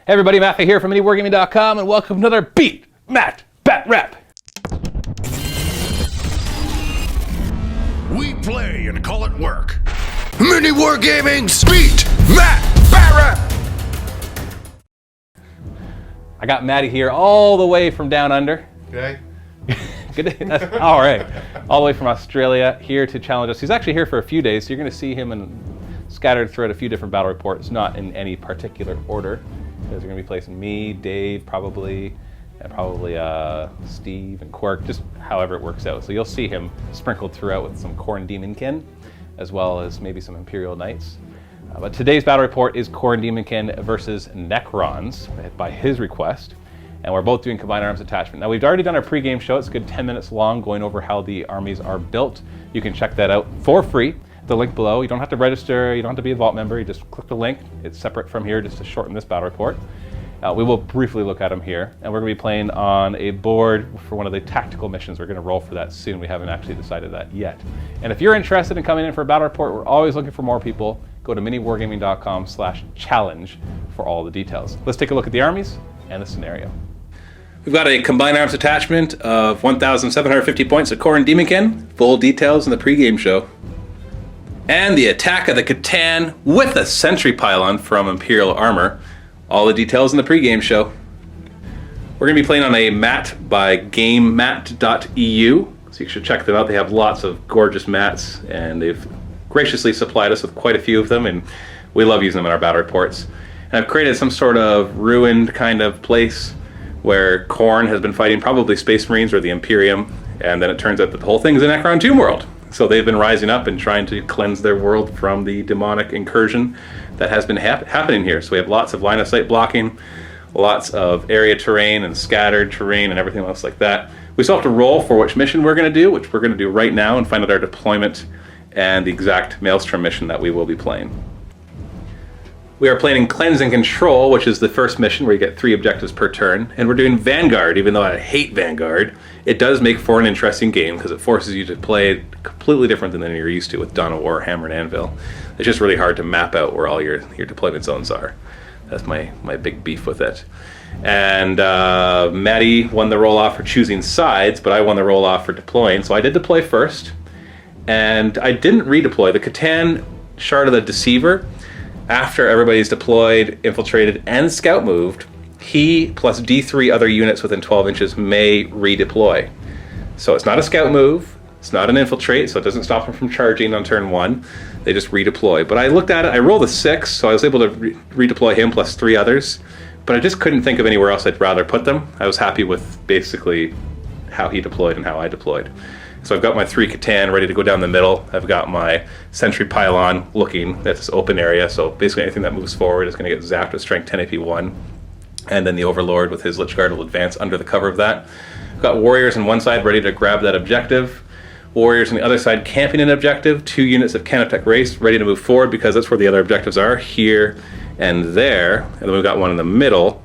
Hey everybody, Matty here from MiniWarGaming.com, and welcome to another Beat, Matt, Batrep. We play and call it work. MiniWarGaming, Beat, Matt, Batrep. I got Matty here all the way from down under. Okay. Good. All right. All the way from Australia here to challenge us. He's actually here for a few days, so you're going to see him scattered throughout a few different battle reports, not in any particular order. Because we're going to be placing me, Dave, probably, and probably Steve and Quirk, just however it works out. So you'll see him sprinkled throughout with some Khorne Demonkin, as well as maybe some Imperial Knights. But today's battle report is Khorne Demonkin versus Necrons, by his request. And we're both doing combined arms attachment. Now we've already done our pre-game show. It's a good 10 minutes long, going over how the armies are built. You can check that out for free. The link below. You don't have to register, you don't have to be a Vault member, you just click the link. It's separate from here just to shorten this battle report. We will briefly look at them here, and we're going to be playing on a board for one of the tactical missions. We're going to roll for that soon. We haven't actually decided that yet. And if you're interested in coming in for a battle report, we're always looking for more people. Go to miniwargaming.com/challenge for all the details. Let's take a look at the armies and the scenario. We've got a combined arms attachment of 1,750 points at Khorne Demonkin. Full details in the pre-game show. And the attack of the C'Tan with a Sentry Pylon from Imperial Armor. All the details in the pre-game show. We're going to be playing on a mat by GameMat.eu, so you should check them out. They have lots of gorgeous mats, and they've graciously supplied us with quite a few of them, and we love using them in our battle reports. And I've created some sort of ruined kind of place where Khorne has been fighting probably Space Marines or the Imperium, and then it turns out that the whole thing's a Necron Tomb World. So they've been rising up and trying to cleanse their world from the demonic incursion that has been happening here. So we have lots of line of sight blocking, lots of area terrain and scattered terrain and everything else like that. We still have to roll for which mission we're going to do, which we're going to do right now, and find out our deployment and the exact Maelstrom mission that we will be playing. We are playing Cleanse and Control, which is the first mission where you get 3 objectives per turn. And we're doing Vanguard, even though I hate Vanguard. It does make for an interesting game because it forces you to play completely different than you're used to with Dawn of Warhammer and Anvil. It's just really hard to map out where all your deployment zones are. That's my big beef with it. And Matty won the roll-off for choosing sides, but I won the roll-off for deploying. So I did deploy first, and I didn't redeploy. The C'Tan Shard of the Deceiver, after everybody's deployed, infiltrated, and scout moved, he plus D3 other units within 12 inches may redeploy. So it's not a scout move, it's not an infiltrate, so it doesn't stop them from charging on turn 1. They just redeploy. But I looked at it, I rolled a 6, so I was able to redeploy him plus 3 others, but I just couldn't think of anywhere else I'd rather put them. I was happy with basically how he deployed and how I deployed. So I've got my 3 C'Tan ready to go down the middle. I've got my Sentry Pylon looking at this open area, so basically anything that moves forward is going to get zapped with Strength 10 AP 1. And then the Overlord with his Lich Guard will advance under the cover of that. I've got Warriors on one side ready to grab that objective. Warriors on the other side camping an objective. 2 units of Canotech Race ready to move forward because that's where the other objectives are, here and there. And then we've got one in the middle.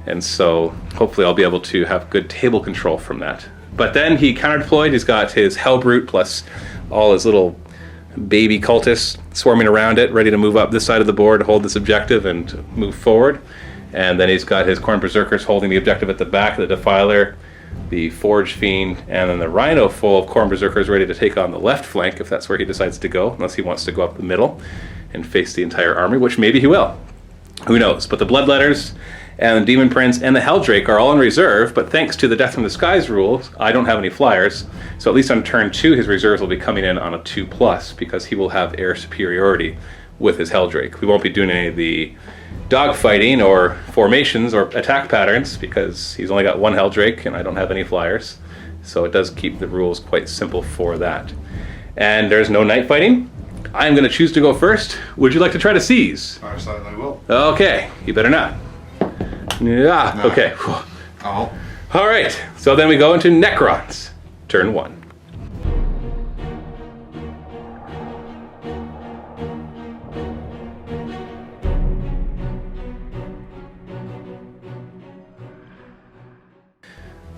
And so hopefully I'll be able to have good table control from that. But then he counter-deployed. He's got his Hellbrute plus all his little baby cultists swarming around it, ready to move up this side of the board, hold this objective, and move forward. And then he's got his Khorne Berserkers holding the objective at the back, the Defiler, the Forge Fiend, and then the Rhino full of Khorne Berserkers ready to take on the left flank if that's where he decides to go, unless he wants to go up the middle and face the entire army, which maybe he will. Who knows? But the Bloodletters and the Demon Prince and the Helldrake are all in reserve, but thanks to the Death from the Skies rules, I don't have any flyers, so at least on turn 2 his reserves will be coming in on a 2+, because he will have air superiority with his Helldrake. We won't be doing any of the dogfighting or formations or attack patterns, because he's only got 1 Helldrake and I don't have any flyers, so it does keep the rules quite simple for that. And there's no night fighting. I'm going to choose to go first. Would you like to try to seize? I certainly will. Okay, you better not. Yeah, no. Okay. Oh. All right, so then we go into Necrons, turn 1.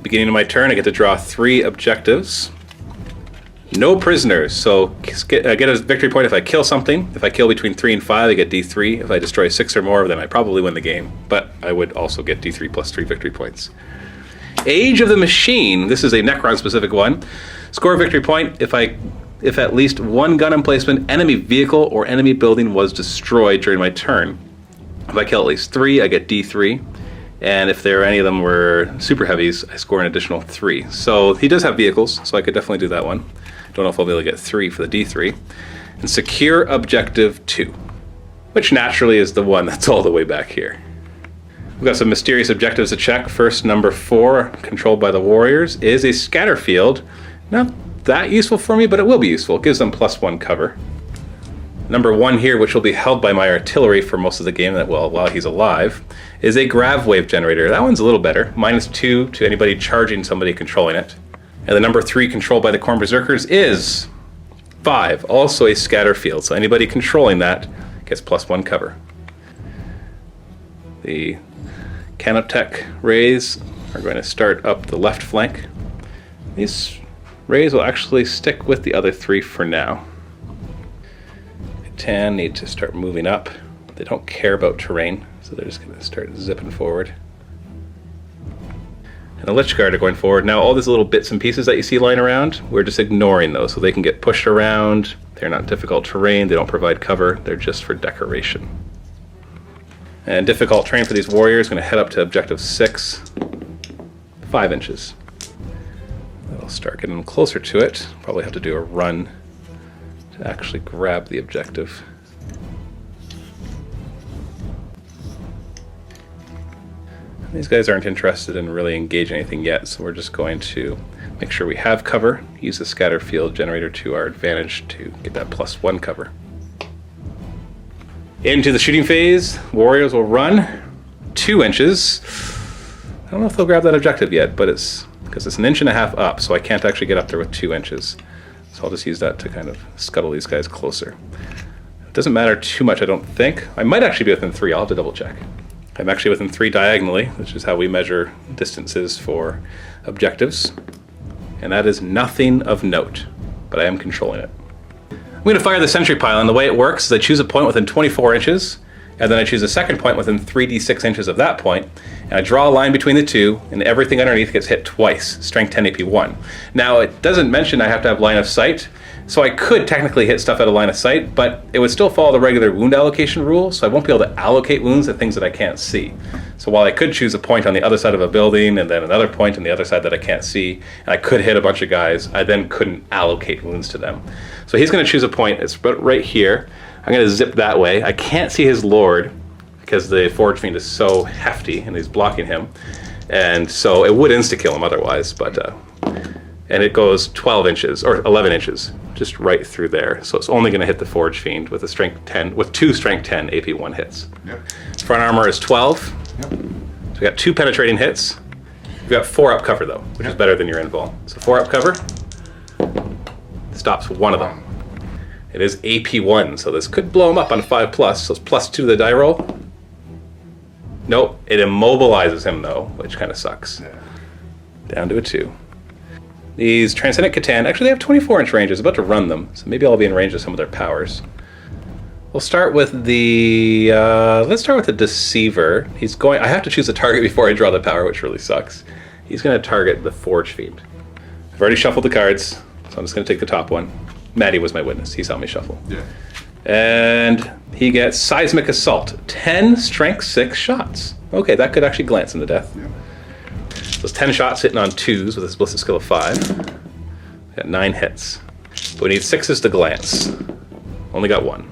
Beginning of my turn, I get to draw 3 objectives. No prisoners, so get a victory point if I kill something. If I kill between 3 and 5, I get D3. If I destroy 6 or more, then I probably win the game. But I would also get D3 plus 3 victory points. Age of the Machine. This is a Necron specific one. Score a victory point if at least one gun emplacement, enemy vehicle, or enemy building was destroyed during my turn. If I kill at least 3, I get D3. And if any of them were super heavies, I score an additional 3. So he does have vehicles, so I could definitely do that one. Don't know if I'll be able to get 3 for the D3. And secure objective 2, which naturally is the one that's all the way back here. We've got some mysterious objectives to check. First, number 4, controlled by the warriors, is a scatter field. Not that useful for me, but it will be useful. It gives them +1 cover. Number 1 here, which will be held by my artillery for most of the game while he's alive, is a grav wave generator. That one's a little better. -2 to anybody charging somebody controlling it. And the number 3, controlled by the Khorne Berserkers, is 5, also a scatter field. So anybody controlling that gets +1 cover. The Canoptech rays are going to start up the left flank. These rays will actually stick with the other 3 for now. C'Tan need to start moving up. They don't care about terrain, so they're just going to start zipping forward. And the Lich Guard are going forward. Now all these little bits and pieces that you see lying around, we're just ignoring those so they can get pushed around. They're not difficult terrain, they don't provide cover, they're just for decoration. And difficult terrain for these warriors, going to head up to objective 6, 5 inches. That'll start getting them closer to it. Probably have to do a run to actually grab the objective. These guys aren't interested in really engaging anything yet, so we're just going to make sure we have cover, use the scatter field generator to our advantage to get that +1 cover. Into the shooting phase, warriors will run 2 inches. I don't know if they'll grab that objective yet, but it's because it's 1.5 inches up, so I can't actually get up there with 2 inches. So I'll just use that to kind of scuttle these guys closer. It doesn't matter too much, I don't think. I might actually be within 3, I'll have to double check. I'm actually within 3 diagonally, which is how we measure distances for objectives. And that is nothing of note, but I am controlling it. I'm going to fire the Sentry Pylon. The way it works is I choose a point within 24 inches, and then I choose a second point within 3d6 inches of that point, and I draw a line between the two, and everything underneath gets hit twice, strength 10 AP 1. Now, it doesn't mention I have to have line of sight, so I could technically hit stuff out of line of sight, but it would still follow the regular wound allocation rule, so I won't be able to allocate wounds to things that I can't see. So while I could choose a point on the other side of a building, and then another point on the other side that I can't see, and I could hit a bunch of guys, I then couldn't allocate wounds to them. So he's going to choose a point, it's right here. I'm going to zip that way. I can't see his lord, because the Forge Fiend is so hefty, and he's blocking him. And so it would insta-kill him otherwise, but... and it goes 12 inches, or 11 inches, just right through there. So it's only going to hit the Forge Fiend with a strength 10, with 2 strength 10 AP 1 hits. Yep. Front armor is 12. Yep. So we got 2 penetrating hits. We've got 4 up cover though, which is better than your invul. So 4 up cover stops one of them. It is AP 1, so this could blow him up on 5+, so it's +2 to the die roll. Nope, it immobilizes him though, which kind of sucks. Yeah. Down to a 2. These Transcendent C'Tan, actually they have 24-inch ranges, about to run them, so maybe I'll be in range of some of their powers. We'll start with the, let's start with the Deceiver. I have to choose a target before I draw the power, which really sucks. He's going to target the Forge Fiend. I've already shuffled the cards, so I'm just going to take the top one. Matty was my witness, he saw me shuffle. Yeah. And he gets Seismic Assault, 10 strength 6 shots. Okay, that could actually glance him to death. Yeah. Those 10 shots hitting on 2s with a ballistic skill of 5. Got 9 hits. But we need 6s to glance. Only got 1.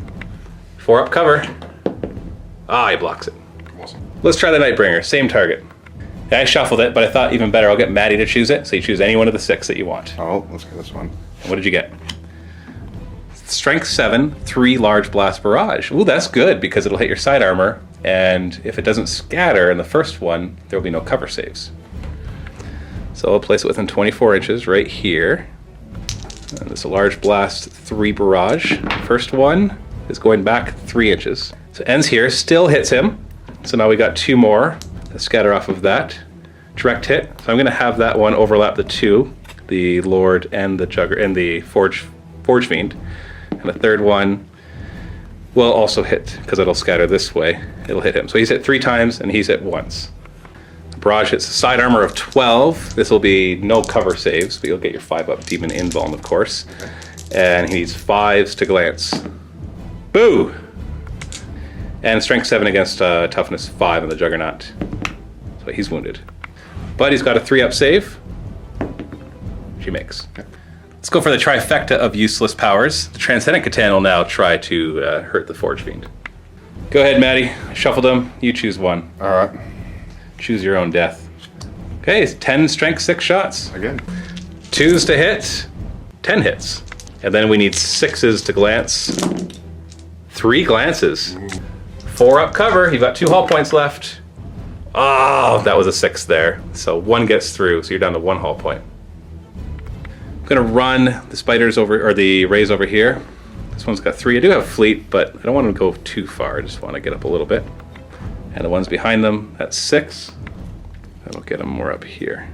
4 up cover. Ah, he blocks it. Awesome. Let's try the Nightbringer, same target. I shuffled it, but I thought even better, I'll get Matty to choose it. So you choose any one of the 6 that you want. Oh, let's get this one. And what did you get? Strength 7, 3 large blast barrage. Ooh, that's good because it'll hit your side armor, and if it doesn't scatter in the first one, there will be no cover saves. So I'll place it within 24 inches right here. And it's a large blast 3 barrage. First one is going back 3 inches. So it ends here, still hits him. So now we got 2 more that scatter off of that. Direct hit. So I'm going to have that one overlap the 2. the Lord and the Forge Fiend. And the third one will also hit, because it'll scatter this way. It'll hit him. So he's hit 3 times, and he's hit once. Barrage hits a side armor of 12. This will be no cover saves, but you'll get your 5-up demon invuln, of course. Okay. And he needs 5s to glance. Boo! And strength 7 against toughness 5 on the Juggernaut. So he's wounded. But he's got a 3-up save. She makes. Okay. Let's go for the trifecta of useless powers. The Transcendent C'Tan will now try to hurt the Forge Fiend. Go ahead, Matty. Shuffle them. You choose one. All right. Choose your own death. Okay, 10 strength, 6 shots. Again. 2s to hit, 10 hits. And then we need 6s to glance. 3 glances. 4-up cover. You've got 2 hull points left. Oh, that was a 6 there. So 1 gets through, so you're down to 1 hull point. I'm gonna run the spiders over, or the rays over here. This one's got 3. I do have fleet, but I don't want to go too far. I just want to get up a little bit. And the ones behind them, that's 6. That'll get them more up here.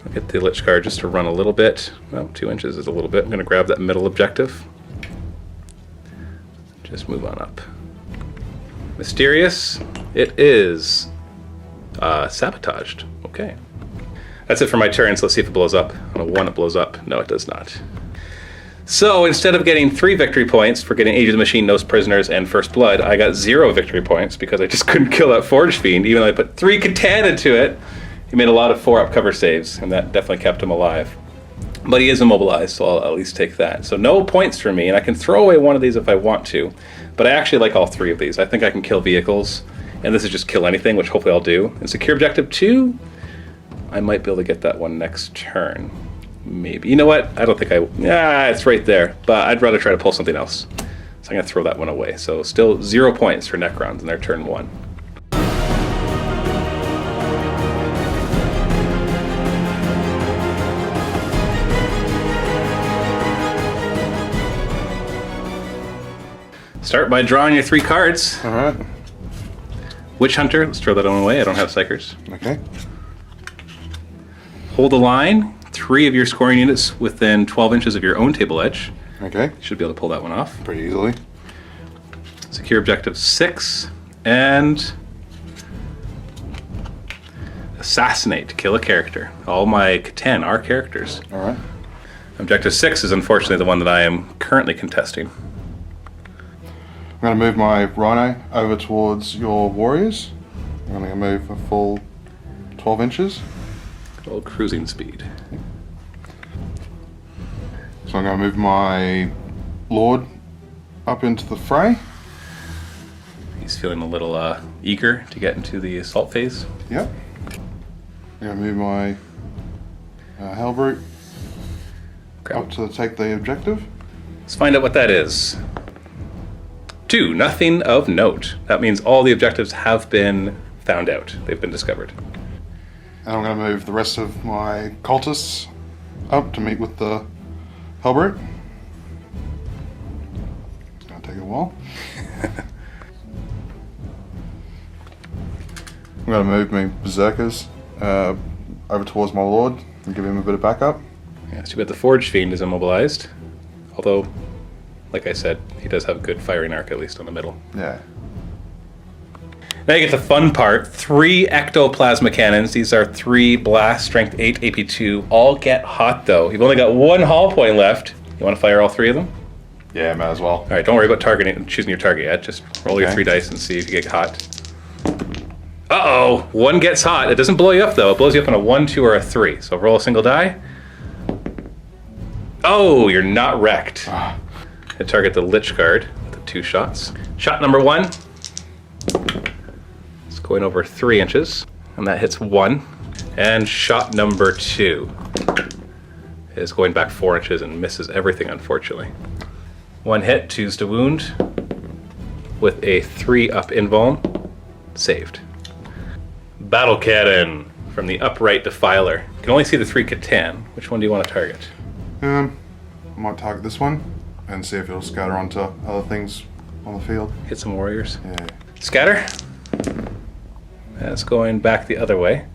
I'll get the Lich Guard just to run a little bit. Well, 2 inches is a little bit. I'm gonna grab that middle objective. Just move on up. Mysterious. It is sabotaged. Okay. That's it for my turn, so let's see if it blows up. On a 1, it blows up. No, it does not. So instead of getting 3 victory points for getting Age of the Machine, Nose Prisoners, and First Blood, I got 0 victory points because I just couldn't kill that Forge Fiend, even though I put 3 C'Tan into it. He made a lot of 4-up cover saves, and that definitely kept him alive. But he is immobilized, so I'll at least take that. So no points for me, and I can throw away one of these if I want to. But I actually like all 3 of these. I think I can kill vehicles, and this is just kill anything, which hopefully I'll do. And secure objective 2, I might be able to get that one next turn. Maybe. You know what? I don't think it's right there. But I'd rather try to pull something else. So I'm going to throw that one away. So still 0 points for Necrons in their turn 1. Start by drawing your 3 cards. All right. Witch Hunter. Let's throw that one away. I don't have Psychers. Okay. Hold the line. 3 of your scoring units within 12 inches of your own table edge. Okay. Should be able to pull that one off. Pretty easily. Secure objective 6. And assassinate. Kill a character. All my C'Tan are characters. All right. Objective 6 is unfortunately the one that I am currently contesting. I'm going to move my Rhino over towards your warriors. I'm going to move a full 12 inches. Good old cruising speed. So I'm going to move my Lord up into the fray. He's feeling a little eager to get into the assault phase. Yep. I'm going to move my Hellbrute up to take the objective. Let's find out what that is. 2, nothing of note. That means all the objectives have been found out. They've been discovered. And I'm going to move the rest of my cultists up to meet with the Hellbrute. It's going to take a while. I'm going to move my Berserkers over towards my Lord and give him a bit of backup. Yeah, it's too bad the Forge Fiend is immobilized. Although, like I said, he does have a good firing arc, at least on the middle. Yeah. Now you get the fun part. 3 ectoplasma cannons. These are 3 blast, strength 8, AP2. All get hot, though. You've only got 1 hull point left. You want to fire all 3 of them? Yeah, might as well. All right, don't worry about choosing your target yet. Just roll your 3 dice and see if you get hot. Uh-oh. 1 gets hot. It doesn't blow you up, though. It blows you up on a 1, 2, or a 3. So roll a single die. Oh, you're not wrecked. Hit target the Lich Guard with the 2 shots. Shot number 1. It's going over 3 inches, and that hits 1. And shot number 2 is going back 4 inches and misses everything, unfortunately. 1 hit, 2s to wound, with a 3-up invuln. Saved. Battle Cannon from the Upright Defiler. You can only see the 3 C'Tan. Which one do you want to target? I might target this one and see if it'll scatter onto other things on the field. Hit some warriors. Yeah. Scatter. That's going back the other way.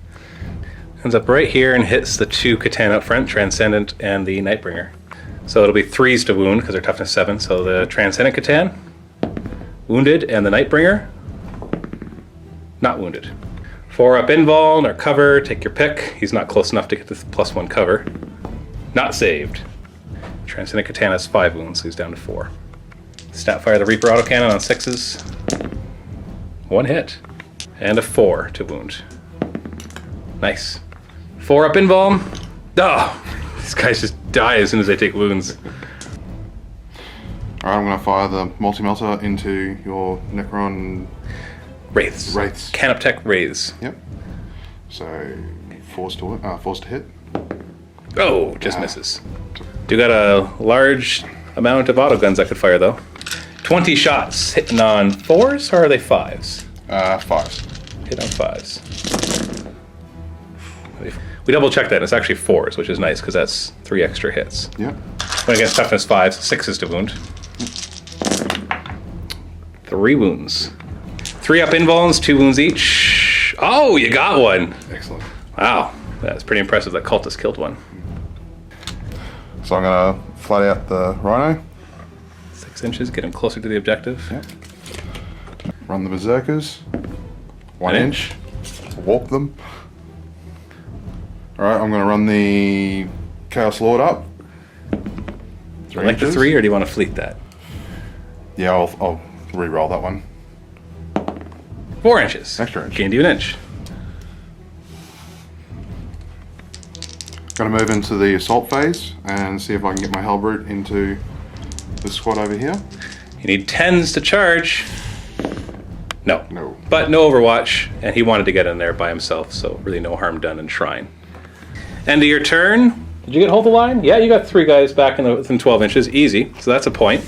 Ends up right here and hits the 2 C'Tan up front, Transcendent and the Nightbringer. So it'll be 3s to wound because they're toughness 7. So the Transcendent C'Tan, wounded, and the Nightbringer, not wounded. 4 up invuln or cover, take your pick. He's not close enough to get the +1 cover. Not saved. Transcendent C'Tan has 5 wounds, so he's down to 4. Snapfire the Reaper autocannon on 6s. 1 hit. And a 4 to wound. Nice. 4 up invuln. Oh! These guys just die as soon as they take wounds. Alright, I'm going to fire the multi-melter into your Necron Wraiths. Wraiths. Canoptech Wraiths. Yep. So, forced to hit. Oh, just misses. You got a large amount of autoguns I could fire though. 20 shots hitting on 4s, or are they 5s? 5s. Hit on 5s. We double checked that, it's actually 4s, which is nice because that's 3 extra hits. Yep. When against toughness 5s, 6s to wound. 3 wounds. 3 up invulns, 2 wounds each. Oh, you got one! Excellent. Wow, that's pretty impressive that cultist killed one. So I'm going to flat out the Rhino. 6 inches, get him closer to the objective. Yep. Run the Berserkers. 1 An inch. Walk them. Alright, I'm going to run the Chaos Lord up. Do you like the 3, or do you want to fleet that? Yeah, I'll re-roll that one. 4 inches. Extra inch. Gained you an inch. Going to move into the assault phase and see if I can get my Hellbrute into this squad over here. You need 10s to charge. No. No. But no Overwatch, and he wanted to get in there by himself, so really no harm done in Shrine. End of your turn. Did you get hold of the line? Yeah, you got 3 guys back within 12 inches. Easy. So that's a point.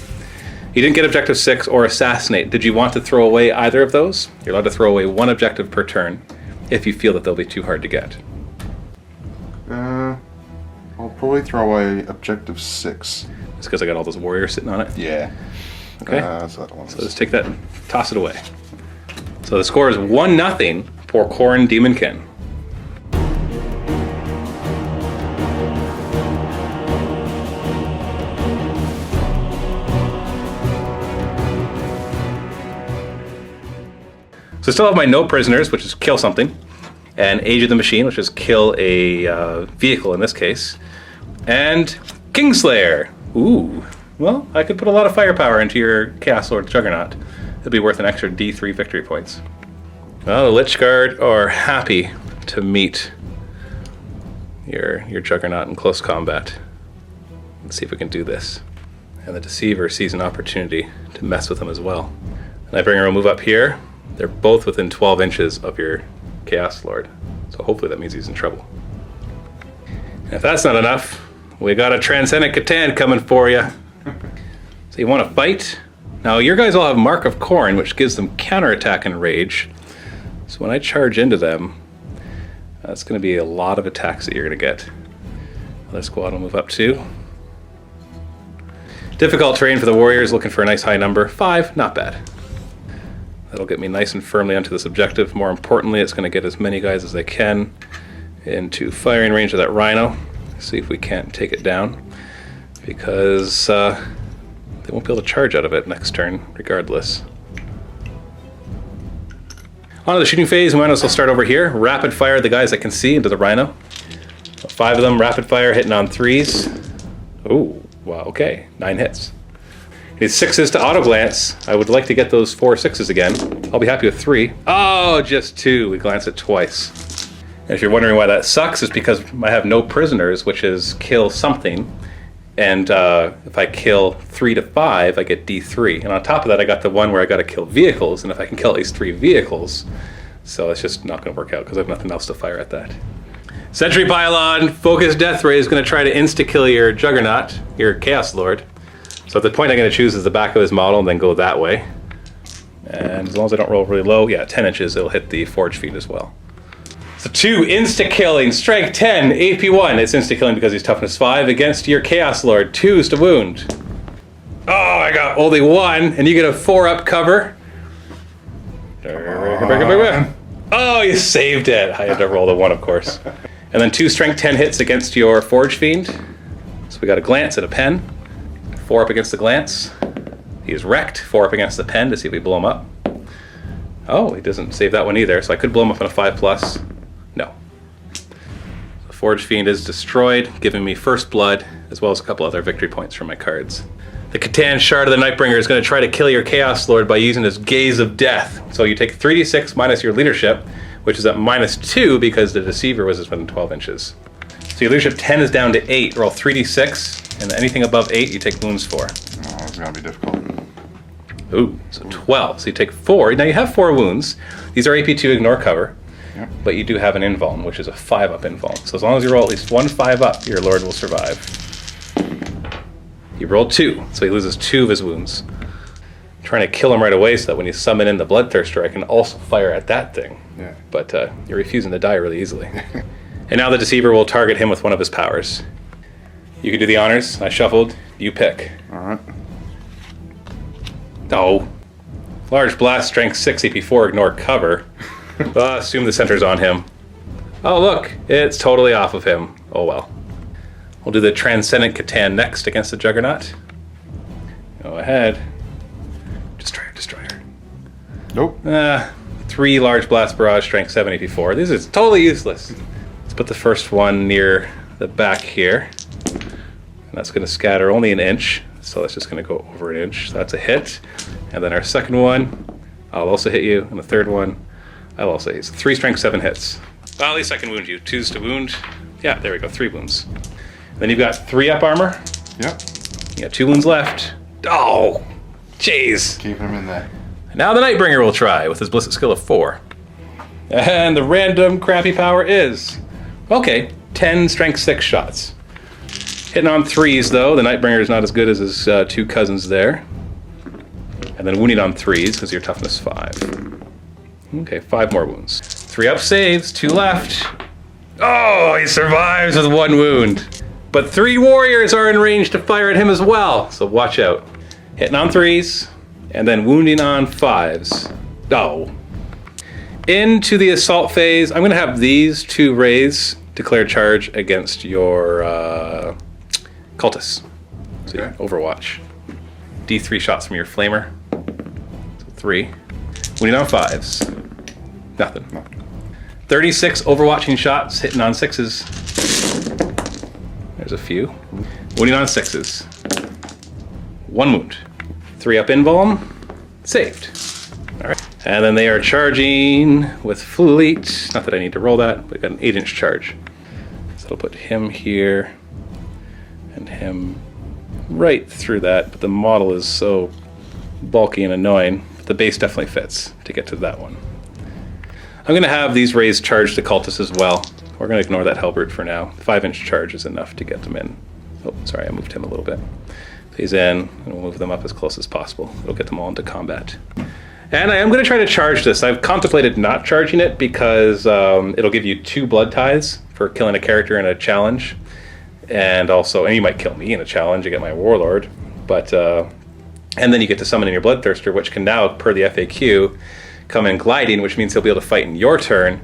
You didn't get objective 6 or assassinate. Did you want to throw away either of those? You're allowed to throw away 1 objective per turn if you feel that they'll be too hard to get. I'll probably throw away objective 6. It's because I got all those warriors sitting on it? Yeah. Okay. So that one's... So let's take that and toss it away. So the score is 1-0 for Khorne Demonkin. So I still have my no prisoners, which is kill something, and Age of the Machine, which is kill a vehicle in this case, and Kingslayer. Ooh, well, I could put a lot of firepower into your Chaos Lord Juggernaut. It'll be worth an extra D3 victory points. Well, the Lichguard are happy to meet your Juggernaut in close combat. Let's see if we can do this. And the Deceiver sees an opportunity to mess with him as well. Nightbringer will move up here. They're both within 12 inches of your Chaos Lord. So hopefully that means he's in trouble. And if that's not enough, we got a Transcendent C'Tan coming for you. So you want to fight? Now your guys all have Mark of Khorne, which gives them counterattack and rage. So when I charge into them, that's going to be a lot of attacks that you're going to get. Other squad will move up too. Difficult terrain for the warriors, looking for a nice high number. 5, not bad. That'll get me nice and firmly onto this objective. More importantly, it's going to get as many guys as they can into firing range of that Rhino. See if we can't take it down, because they won't be able to charge out of it next turn, regardless. On to the shooting phase, we might as well start over here. Rapid fire the guys that can see into the Rhino. 5 of them, rapid fire, hitting on 3s. Oh, wow, okay, 9 hits. Need 6s to auto glance. I would like to get those 4 6s again. I'll be happy with 3. Oh, just 2. We glance it twice. And if you're wondering why that sucks, it's because I have no prisoners, which is kill something. And if I kill 3 to 5, I get D3. And on top of that, I got the one where I got to kill vehicles. And if I can kill at least 3 vehicles, so it's just not going to work out because I have nothing else to fire at that. Sentry Pylon, Focus Death Ray is going to try to insta-kill your Juggernaut, your Chaos Lord. So at the point I'm going to choose is the back of his model and then go that way. And as long as I don't roll really low, yeah, 10 inches, it'll hit the Forge Feed as well. So 2, insta-killing, strength 10, AP 1. It's insta-killing because he's toughness 5 against your Chaos Lord. 2s to wound. Oh, I got only 1, and you get a 4-up cover. Oh, you saved it. I had to roll the 1, of course. And then 2 strength 10 hits against your Forge Fiend. So we got a glance and a pen. 4 up against the glance. He is wrecked. 4 up against the pen to see if we blow him up. Oh, he doesn't save that one either, so I could blow him up on a 5+. No. The Forge Fiend is destroyed, giving me first blood, as well as a couple other victory points from my cards. The C'Tan Shard of the Nightbringer is going to try to kill your Chaos Lord by using his Gaze of Death. So you take 3d6 minus your leadership, which is at -2 because the Deceiver was within 12 inches. So your leadership 10 is down to 8. Roll 3d6, and anything above 8 you take wounds for. Oh, it's going to be difficult. Ooh, so 12. So you take 4. Now you have 4 wounds. These are AP2, ignore cover. Yep. But you do have an invuln, which is a 5-up invuln. So as long as you roll at least 1 5-up, your Lord will survive. He rolled 2, so he loses 2 of his wounds. I'm trying to kill him right away so that when you summon in the Bloodthirster, I can also fire at that thing. Yeah. But you're refusing to die really easily. And now the Deceiver will target him with one of his powers. You can do the honors. I shuffled. You pick. Alright. Oh. Large blast, strength 6, AP4, ignore cover. Assume the center's on him. Oh, look. It's totally off of him. Oh, well. We'll do the Transcendent C'Tan next against the Juggernaut. Go ahead. Destroyer. Nope. 3 large blast barrage, strength 7, AP4. This is totally useless. Let's put the first one near the back here. And that's going to scatter only an inch. So that's just going to go over an inch. So that's a hit. And then our second one, I'll also hit you. And the third one, I'll also hit you. So 3 strength, 7 hits. Well, at least I can wound you. 2's to wound. Yeah, there we go. 3 wounds. Then you've got 3 up armor. Yep. You got 2 wounds left. Oh, jeez. Keeping him in there. Now the Nightbringer will try with his Ballistic skill of 4. And the random crappy power is, okay, 10 strength 6 shots. Hitting on 3s though, the Nightbringer is not as good as his 2 cousins there. And then wounding on 3s because your toughness 5. Okay, 5 more wounds. 3 up saves, 2 left. Oh, he survives with 1 wound. But 3 warriors are in range to fire at him as well, so watch out. Hitting on 3s, and then wounding on 5s. Oh. Into the assault phase, I'm going to have these 2 rays declare charge against your cultists. So Okay. Overwatch. D3 shots from your flamer. So 3. Wounding on 5s. Nothing. No. 36 overwatching shots, hitting on 6s. There's a few. Wounding on 6s. 1 wound. 3 up invuln. Saved. Alright. And then they are charging with Fleet. Not that I need to roll that, but I got an 8-inch charge. So I'll put him here and him right through that. But the model is so bulky and annoying. But the base definitely fits to get to that one. I'm going to have these rays charge the cultists as well. We're going to ignore that Hellbrute for now. 5-inch charge is enough to get them in. Oh, sorry, I moved him a little bit. He's in, and we'll move them up as close as possible. It'll get them all into combat. And I am going to try to charge this. I've contemplated not charging it because it'll give you 2 blood tithes for killing a character in a challenge. And also, and you might kill me in a challenge, you get my Warlord. But, and then you get to summon in your Bloodthirster, which can now, per the FAQ, come in gliding, which means he'll be able to fight in your turn.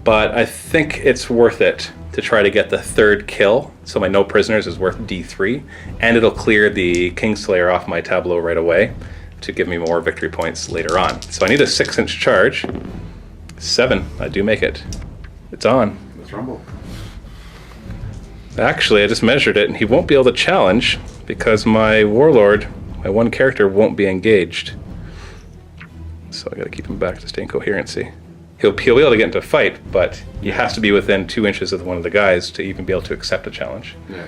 But I think it's worth it to try to get the 3rd kill. So my no prisoners is worth D3, and it'll clear the Kingslayer off my tableau right away to give me more victory points later on. So I need a 6-inch charge. 7, I do make it. It's on. Let's rumble. Actually, I just measured it, and he won't be able to challenge because my Warlord, my 1 character, won't be engaged. So I gotta keep him back to stay in coherency. He'll be able to get into a fight, but he has to be within 2 inches of one of the guys to even be able to accept a challenge. Yeah.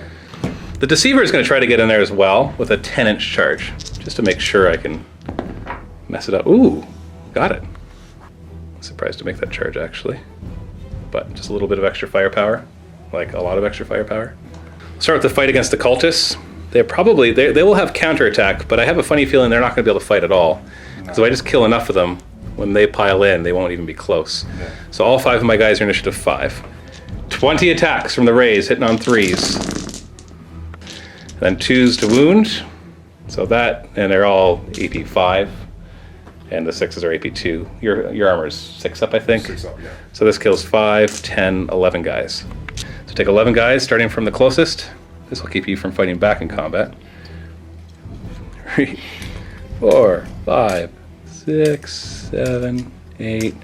The Deceiver is going to try to get in there as well with a 10-inch charge, just to make sure I can mess it up. Ooh, got it. I'm surprised to make that charge, actually. But just a little bit of extra firepower, like a lot of extra firepower. Start with the fight against the cultists. They will have counterattack, but I have a funny feeling they're not going to be able to fight at all. So I just kill enough of them. When they pile in, they won't even be close. Yeah. So all 5 of my guys are initiative 5. 20 attacks from the rays, hitting on 3s. And then 2s to wound. So that, and they're all AP 5. And the 6s are AP 2. Your armor's 6 up, I think. 6 up, yeah. So this kills 5, 10, 11 guys. So take 11 guys, starting from the closest. This will keep you from fighting back in combat. 3, 4, 5, 6, 7, 8,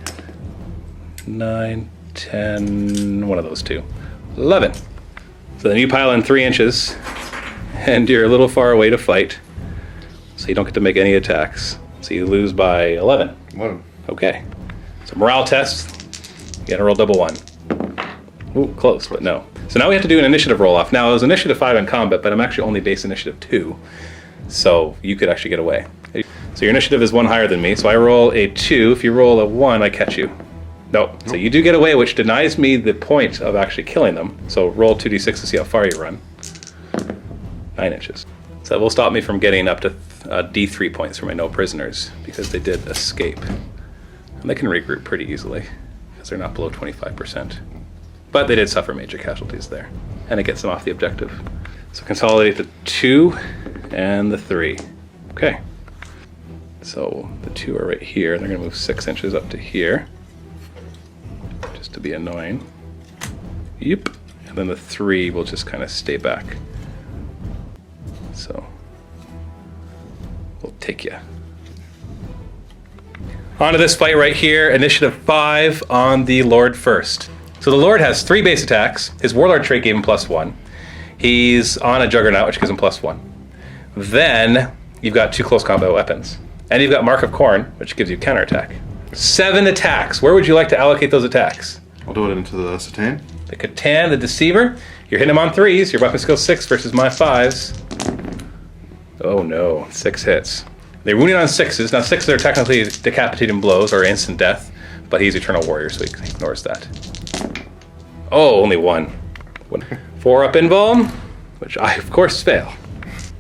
9, 10, one of those two. 11. So then you pile in 3 inches, and you're a little far away to fight, so you don't get to make any attacks. So you lose by 11. 11. Okay. So morale test. You gotta roll double 1. Ooh, close, but no. So now we have to do an initiative roll-off. Now, it was initiative 5 in combat, but I'm actually only base initiative 2. So you could actually get away. So your initiative is 1 higher than me, so I roll a 2. If you roll a 1, I catch you. No. So you do get away, which denies me the point of actually killing them. So roll 2d6 to see how far you run. 9 inches. So that will stop me from getting up to D3 points for my no prisoners, because they did escape. And they can regroup pretty easily, because they're not below 25%. But they did suffer major casualties there, and it gets them off the objective. So consolidate the 2 and the 3. Okay. So the 2 are right here, and they're going to move 6 inches up to here, just to be annoying. Yep. And then the 3 will just kind of stay back. So we'll take you. On to this fight right here, initiative 5 on the Lord first. So the Lord has 3 base attacks. His Warlord trait gave him +1. He's on a Juggernaut, which gives him +1. Then you've got 2 close combat weapons. And you've got Mark of Khorne, which gives you counterattack. 7 attacks. Where would you like to allocate those attacks? I'll do it into the C'Tan. The C'Tan, the Deceiver. You're hitting him on 3s. Your weapon skill 6 versus my 5s. Oh no, 6 hits. They're wounding on 6s. Now 6s are technically decapitating blows or instant death, but he's Eternal Warrior, so he ignores that. Oh, only 1. 4 up invuln, which I of course fail.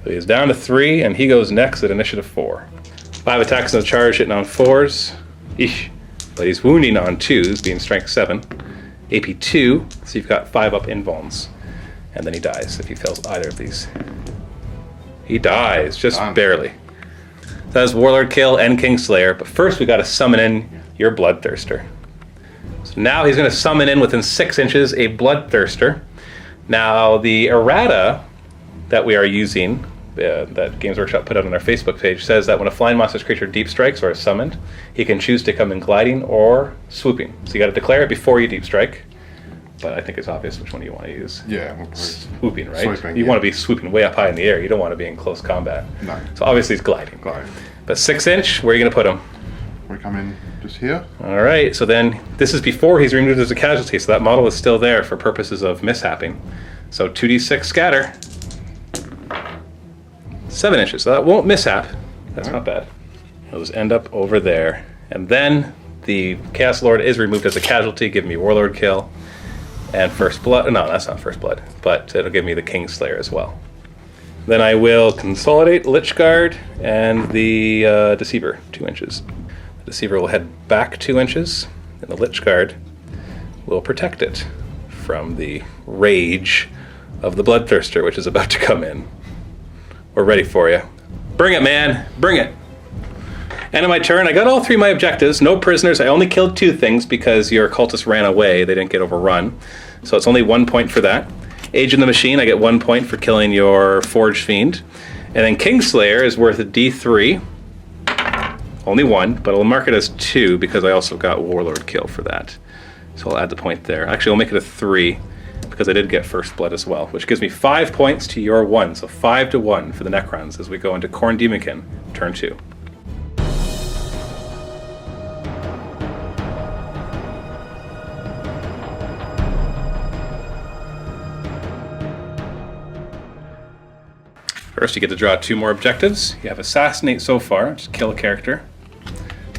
So he's down to 3, and he goes next at initiative 4. 5 attacks in the charge, hitting on 4s. Eesh. But he's wounding on 2s, being strength 7. AP 2, so you've got 5 up invulns. And then he dies if he fails either of these. He dies, just barely. That is Warlord kill and Kingslayer, but first we gotta summon in your Bloodthirster. So now he's gonna summon in within 6 inches a Bloodthirster. Now the errata that we are using, that Games Workshop put out on their Facebook page, says that when a flying monster's creature deep strikes or is summoned, he can choose to come in gliding or swooping. So you gotta declare it before you deep strike. But I think it's obvious which one you want to use. Yeah, we'll swooping, right? Swooping, you want to be swooping way up high in the air. You don't want to be in close combat. No. So obviously it's gliding. Gliding. But 6 inch, where are you going to put him? We come in just here. All right. So then this is before he's removed as a casualty. So that model is still there for purposes of mishapping. So 2d6 scatter. 7 inches. So that won't mishap. That's not bad. Those end up over there. And then the Chaos Lord is removed as a casualty, giving me Warlord kill. And First Blood. No, that's not First Blood. But it'll give me the Kingslayer as well. Then I will consolidate Lich Guard and the Deceiver, 2 inches. The Deceiver will head back 2 inches, and the Lich Guard will protect it from the rage of the Bloodthirster, which is about to come in. We're ready for you. Bring it, man. Bring it. End of my turn. I got all 3 of my objectives. No prisoners. I only killed 2 things because your cultists ran away. They didn't get overrun. So it's only 1 point for that. Age in the Machine, I get 1 point for killing your Forge Fiend. And then Kingslayer is worth a D3. Only 1, but I'll mark it as 2 because I also got Warlord kill for that. So I'll add the point there. Actually, I'll make it a 3 because I did get First Blood as well, which gives me 5 points to your 1. So 5-1 for the Necrons as we go into Khorne Demonkin, turn 2. First, you get to draw 2 more objectives. You have Assassinate so far, just kill a character.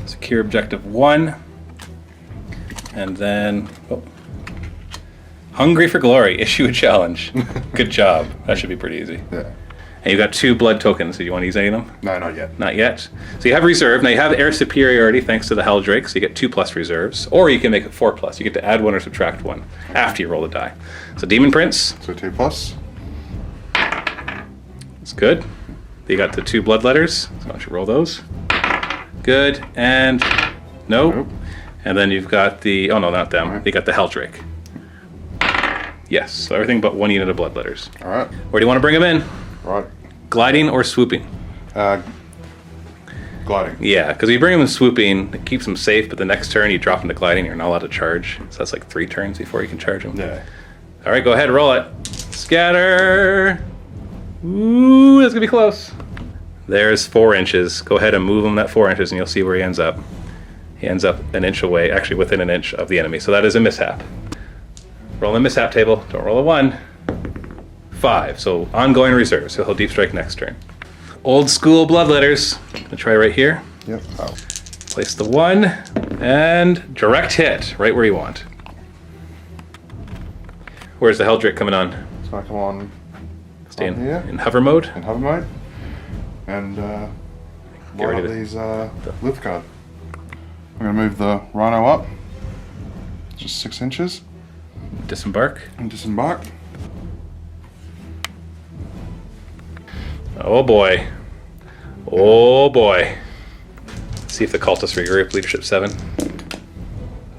Secure objective 1. And then, Hungry for Glory, issue a challenge. Good job. That should be pretty easy. Yeah. And you've got 2 blood tokens. Do you want to use any of them? No, not yet. Not yet. So you have reserve. Now you have air superiority thanks to the Helldrake, so you get 2+ reserves. Or you can make it 4+. You get to add 1 or subtract 1 after you roll the die. So Demon Prince. So 2+. That's good. You got the 2 blood letters. So why don't you roll those? Good. And nope. And then you've got the, oh no, not them. You got the Helldrake. Yes, so everything but 1 unit of bloodletters. All right. Where do you want to bring them in? Right. Gliding or swooping? Gliding. Yeah, because if you bring them in swooping, it keeps them safe, but the next turn you drop into gliding, you're not allowed to charge. So that's like 3 turns before you can charge them. Yeah. All right, go ahead, roll it. Scatter. Ooh, that's gonna be close. There's 4 inches. Go ahead and move him that 4 inches and you'll see where he ends up. He ends up an inch away, actually within an inch of the enemy. So that is a mishap. Roll the mishap table, don't roll a 1. 5, so ongoing reserve, so he'll deep strike next turn. Old school bloodletters. Gonna try right here. Yep. Oh. Place the 1 and direct hit right where you want. Where's the Heldrick coming on? It's gonna come on. Stay in, here. in hover mode. In hover mode. And Get rid line of up these lift card. I'm gonna move the Rhino up. Just 6 inches. Disembark. And disembark. Oh boy. Oh boy. Let's see if the cultists regroup. Leadership 7.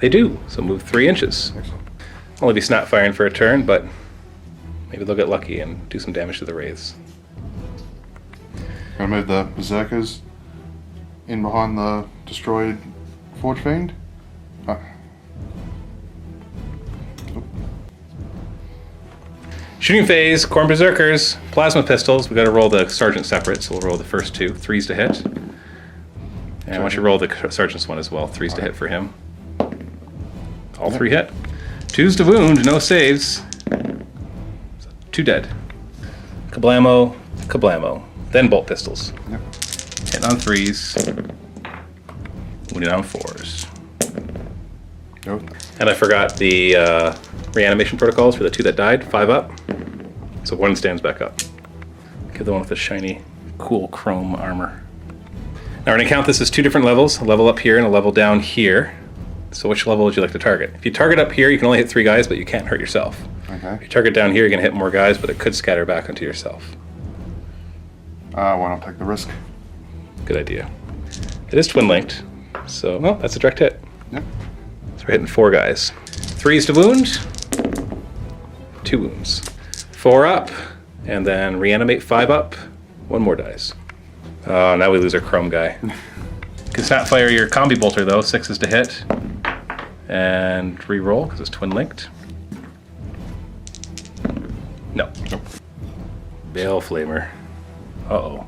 They do, so move 3 inches. Excellent. Only be snap firing for a turn, but maybe they'll get lucky and do some damage to the wraiths. Gonna move the Berserkers in behind the destroyed Forge Fiend. Oh. Shooting phase, Khorne Berserkers, plasma pistols. We got to roll the sergeant separate, so we'll roll the first 2. 3s to hit. And I want you to roll the sergeant's one as well. 3s to hit for him. All 3 hit. 2s to wound, no saves. 2 dead. Kablamo, kablamo. Then bolt pistols. Yep. Hitting on 3s. Wounding on 4s. Nope. And I forgot the reanimation protocols for the 2 that died. 5 up. So 1 stands back up. Give the one with the shiny, cool chrome armor. Now we're going to count this as 2 different levels. A level up here and a level down here. So which level would you like to target? If you target up here, you can only hit 3 guys, but you can't hurt yourself. Okay. If you target down here, you're going to hit more guys, but it could scatter back onto yourself. Why not take the risk? Good idea. It is twin linked, so well, that's a direct hit. Yep. So we're hitting 4 guys. 3s to wound. 2 wounds. 4 up, and then reanimate 5 up. 1 more dies. Oh, now we lose our chrome guy. Can snap fire your combi bolter though. 6s to hit, and re-roll because it's twin linked. No. Nope. Bale flamer. Uh-oh.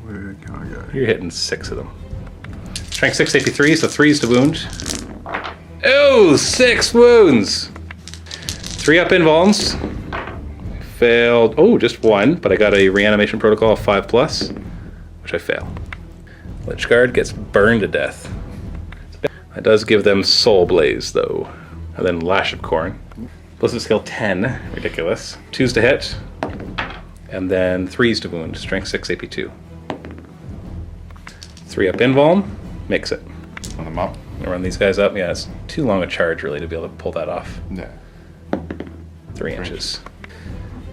Where can I go? You're hitting 6 of them. Strength 6 AP3, so 3s to wound. Oh, 6 wounds! 3 up invulns. Failed. Oh, just 1, but I got a reanimation protocol of 5+, which I fail. Lich Guard gets burned to death. That does give them Soul Blaze, though. And then Lash of Khorne. Ballistic skill 10. Ridiculous. 2s to hit. And then 3s to wound. Strength 6 AP2. 3 up invuln. Makes it. Run them up. I'll run these guys up. Yeah, it's too long a charge, really, to be able to pull that off. Yeah. 3 inches.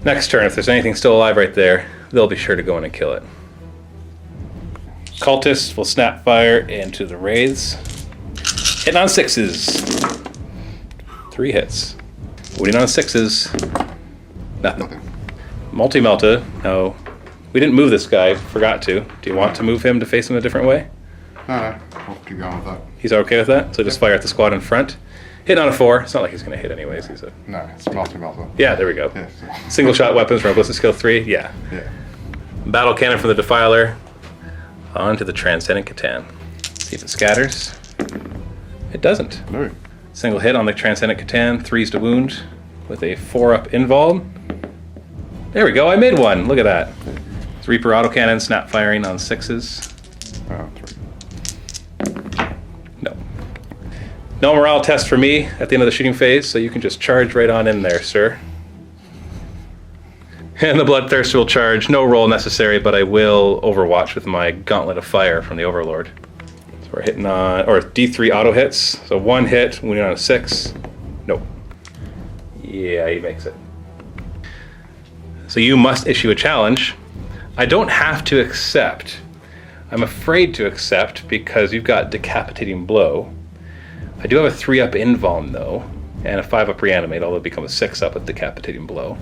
Next turn, if there's anything still alive right there, they'll be sure to go in and kill it. Cultists will snap fire into the wraiths. Hitting on 6s. 3 hits. Wounding on 6s. Nothing. Multi-melta. No. We didn't move this guy. Forgot to. Do you want to move him to face him a different way? No, we'll keep going with that. He's okay with that? So just fire at the squad in front. Hit on a 4. It's not like he's going to hit anyways. He's a... No, it's multi-melter. Yeah, there we go. Yeah. Single shot weapons from ballistic skill 3. Yeah. Yeah. Battle cannon from the Defiler. On to the Transcendent C'Tan. See if it scatters. It doesn't. No. Single hit on the Transcendent C'Tan. 3s to wound with a 4 up invuln. There we go. I made 1. Look at that. It's Reaper autocannon snap firing on 6s. Oh, 3. No. No morale test for me at the end of the shooting phase, so you can just charge right on in there, sir. And the Bloodthirster will charge. No roll necessary, but I will overwatch with my Gauntlet of Fire from the Overlord. So we're hitting on, or D3 auto hits. So 1 hit, wounding on a 6. Nope. Yeah, he makes it. So you must issue a challenge. I don't have to accept. I'm afraid to accept because you've got Decapitating Blow. I do have a 3 up invuln though. and a 5-up reanimate, although become a 6-up with decapitating blow.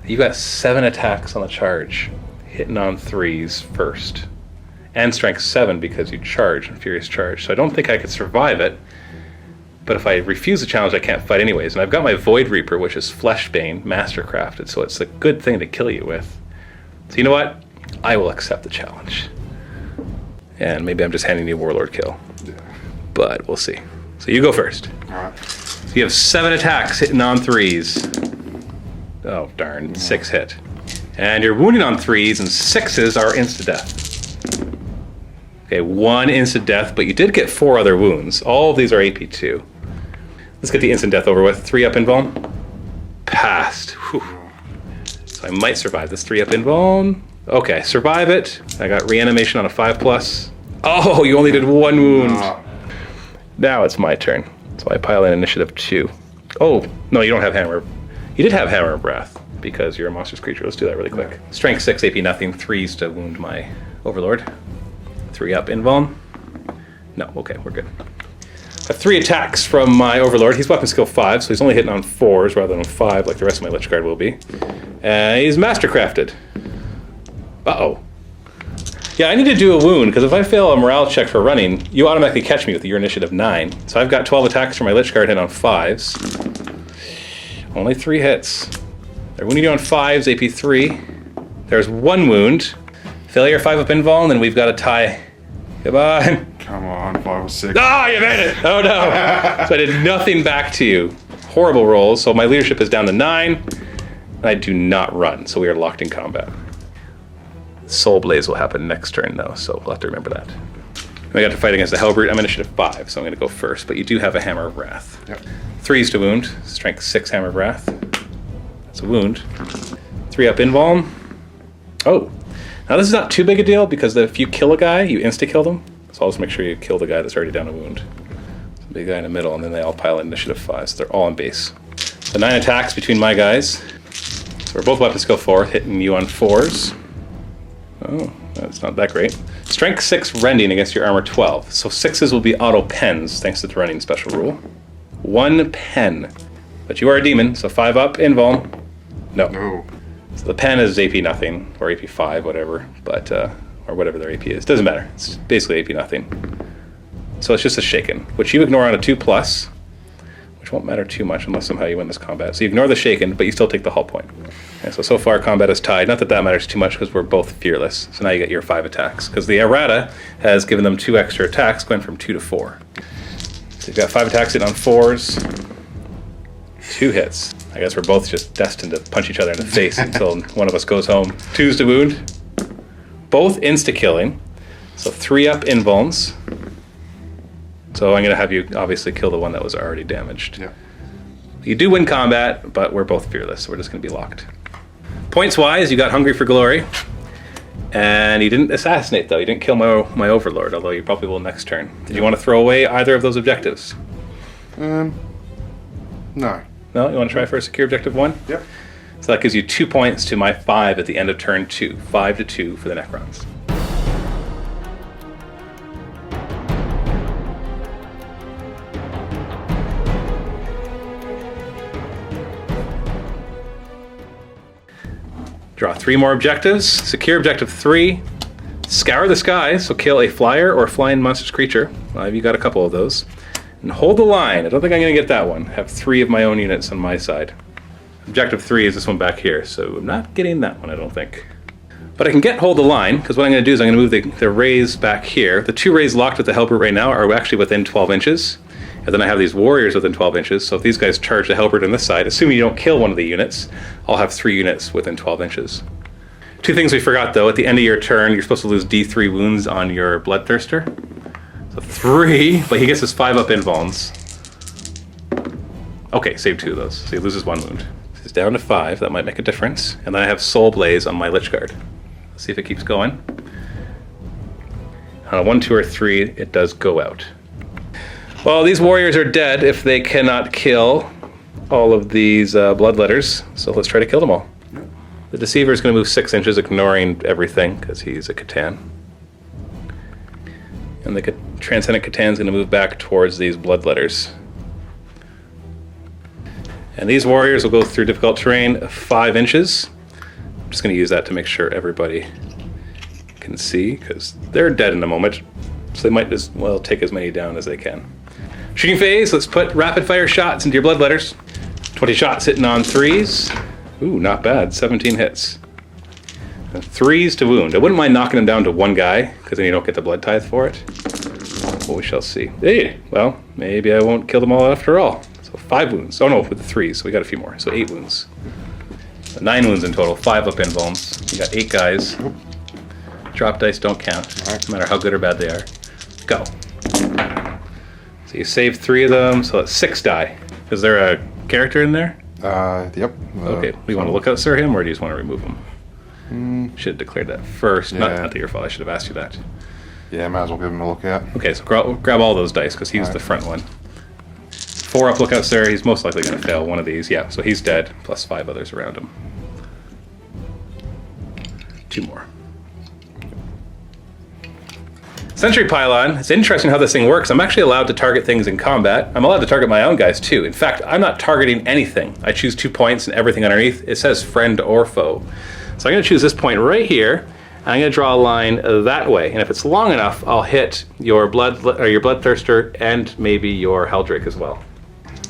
You got 7 attacks on the charge, hitting on 3s first, and strength 7 because you charge and furious charge. So I don't think I could survive it. But if I refuse the challenge, I can't fight anyways. And I've got my Void Reaper, which is Fleshbane, mastercrafted, so it's a good thing to kill you with. So you know what? I will accept the challenge. And maybe I'm just handing you a Warlord kill. Yeah. But we'll see. So you go first. Alright. So you have 7 attacks hitting on 3s. Oh, darn. 6 hit. And you're wounding on 3s, and 6s are insta-death. Okay, 1 instant death, but you did get 4 other wounds. All of these are AP2. Let's get the instant death over with. 3-up invuln. Passed. Whew. So I might survive this 3-up invuln. Okay, survive it. I got reanimation on a 5+. Oh, you only did 1 wound. Now it's my turn. So I pile in initiative 2. Oh, no, you don't have hammer. You did have hammer of wrath because you're a monstrous creature. Let's do that really quick. Strength 6, AP nothing. 3s to wound my overlord. 3-up invuln. No, okay, we're good. I have 3 attacks from my overlord. He's weapon skill 5, so he's only hitting on 4s rather than 5 like the rest of my Lich Guard will be. And he's mastercrafted. Uh-oh. Yeah, I need to do a wound, because if I fail a morale check for running, you automatically catch me with your initiative 9. So I've got 12 attacks from my Lich Guard hit on 5s. Only 3 hits. They're wounding you on 5s, AP 3. There's 1 wound. Failure 5-up invuln, and we've got a tie. Goodbye. Come on, 5 or 6. Ah, you made it! Oh no! So I did nothing back to you. Horrible rolls. So my leadership is down to 9, and I do not run, so we are locked in combat. Soul Blaze will happen next turn, though, so we'll have to remember that. I got to fight against the Hellbrute. I'm initiative 5, so I'm going to go first, but you do have a Hammer of Wrath. Yep. 3s to wound. Strength 6 Hammer of Wrath. That's a wound. 3-up invuln. Oh. Now this is not too big a deal, because if you kill a guy, you insta-kill them. So I'll just make sure you kill the guy that's already down a wound. So the big guy in the middle, and then they all pile in initiative 5, so they're all on base. So 9 attacks between my guys. So we're both weapon skill 4, hitting you on 4s. Oh, that's not that great. Strength 6 rending against your armor 12. So 6s will be auto pens, thanks to the rending special rule. 1 pen. But you are a demon, so 5-up invuln. No. No. So the pen is AP nothing, or AP 5, whatever, but or whatever their AP is. Doesn't matter. It's basically AP nothing. So it's just a shaken, which you ignore on a 2+, which won't matter too much unless somehow you win this combat. So you ignore the shaken, but you still take the hull point. Okay, so far combat is tied. Not that that matters too much because we're both fearless. So now you get your 5 attacks, because the errata has given them 2 extra attacks, going from 2 to 4. So you've got 5 attacks in on 4s, 2 hits. I guess we're both just destined to punch each other in the face until one of us goes home. 2s to wound. Both insta-killing. So 3-up invulns. So I'm going to have you obviously kill the one that was already damaged. Yeah. You do win combat, but we're both fearless, so we're just going to be locked. Points-wise, you got Hungry for Glory. And you didn't assassinate, though. You didn't kill my Overlord, although you probably will next turn. Did you want to throw away either of those objectives? No. No? You want to try for a secure objective 1? Yep. So that gives you 2 points to my 5 at the end of turn 2. 5 to 2 for the Necrons. Draw 3 more objectives. Secure objective 3. Scour the sky, so kill a flyer or flying monstrous creature. You got a couple of those. And hold the line. I don't think I'm going to get that one. Have 3 of my own units on my side. Objective 3 is this one back here, so I'm not getting that one, I don't think. But I can get hold the line, because what I'm going to do is I'm going to move the rays back here. The 2 rays locked with the Hellbrute right now are actually within 12 inches. And then I have these warriors within 12 inches, so if these guys charge the Hellbrute on this side, assuming you don't kill one of the units, I'll have 3 units within 12 inches. 2 things we forgot, though. At the end of your turn, you're supposed to lose D3 wounds on your Bloodthirster. So 3, but he gets his 5-up invulns. Okay, save 2 of those, so he loses 1 wound. He's down to 5, that might make a difference. And then I have Soul Blaze on my Lich Guard. Let's see if it keeps going. On a 1, 2, or 3, it does go out. Well, these warriors are dead if they cannot kill all of these bloodletters, so let's try to kill them all. The Deceiver is going to move 6 inches, ignoring everything, because he's a C'Tan. And the Transcendent C'Tan is going to move back towards these bloodletters. And these warriors will go through difficult terrain 5 inches. I'm just going to use that to make sure everybody can see, because they're dead in a moment. So they might as well take as many down as they can. Shooting phase, let's put rapid fire shots into your bloodletters. 20 shots hitting on 3s. Ooh, not bad, 17 hits. 3s to wound. I wouldn't mind knocking them down to 1 guy, because then you don't get the blood tithe for it. Well, we shall see. Hey, well, maybe I won't kill them all after all. So 5 wounds. Oh no, with the 3s, so we got a few more. So 8 wounds. So 9 wounds in total, 5 up invulns. You got 8 guys. Drop dice don't count, no matter how good or bad they are. Go. So you saved 3 of them, so that's 6 die. Is there a character in there? Yep. Okay, do you want to look out, sir, him, or do you just want to remove him? Should have declared that first. Yeah. Not that your fault, I should have asked you that. Yeah, might as well give him a look at. Okay, so grab all those dice, because he's the front one. 4 up, look out, sir. He's most likely going to fail one of these. Yeah, so he's dead, plus 5 others around him. 2 more. Sentry Pylon, it's interesting how this thing works. I'm actually allowed to target things in combat. I'm allowed to target my own guys too. In fact, I'm not targeting anything. I choose 2 points and everything underneath. It says friend or foe. So I'm going to choose this point right here. I'm going to draw a line that way. And if it's long enough, I'll hit your Bloodthirster and maybe your Helldrake as well.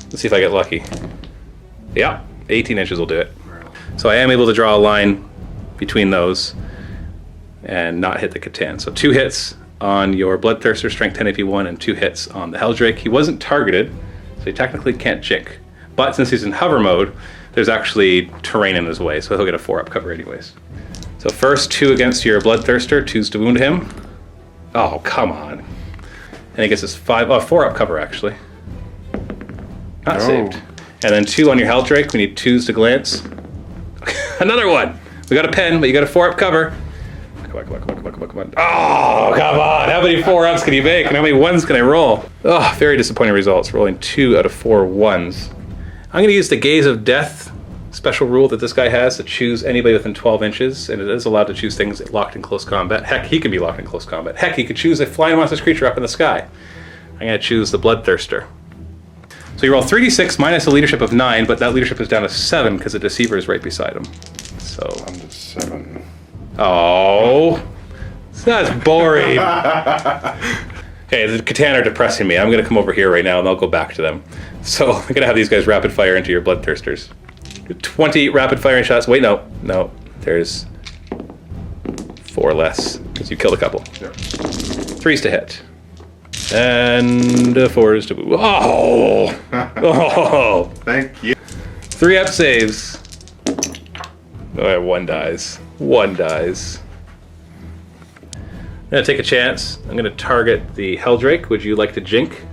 Let's see if I get lucky. Yeah, 18 inches will do it. So I am able to draw a line between those and not hit the C'Tan. So 2 hits on your Bloodthirster, Strength 10 AP1, and 2 hits on the Helldrake. He wasn't targeted, so he technically can't jink. But since he's in hover mode, there's actually terrain in his way, so he'll get a 4-up cover anyways. So first 2 against your Bloodthirster, 2s to wound him. Oh, come on. And he gets his 4-up cover actually. Not saved. And then 2 on your Helldrake, we need 2s to glance. Another one! We got a pen, but you got a 4-up cover. Come on. Oh, come on. How many 4-ups can you make? And how many 1s can I roll? Oh, very disappointing results. Rolling 2 out of 4 1s. I'm going to use the Gaze of Death special rule that this guy has to choose anybody within 12 inches. And it is allowed to choose things locked in close combat. Heck, he can be locked in close combat. Heck, he could choose a flying monstrous creature up in the sky. I'm going to choose the Bloodthirster. So you roll 3d6 minus a leadership of 9, but that leadership is down to 7 because the Deceiver is right beside him. So Under 7. Oh, that's boring. Okay, the C'Tan are depressing me. I'm going to come over here right now and I'll go back to them. So I'm going to have these guys rapid fire into your Bloodthirsters. 20 rapid firing shots. Wait, no. There's 4 less because you killed a couple. Yep. 3s to hit. And 4s to move. Oh! Oh! Thank you. 3-up saves. Oh, 1 dies. 1 dies. I'm going to take a chance. I'm going to target the Helldrake. Would you like to jink?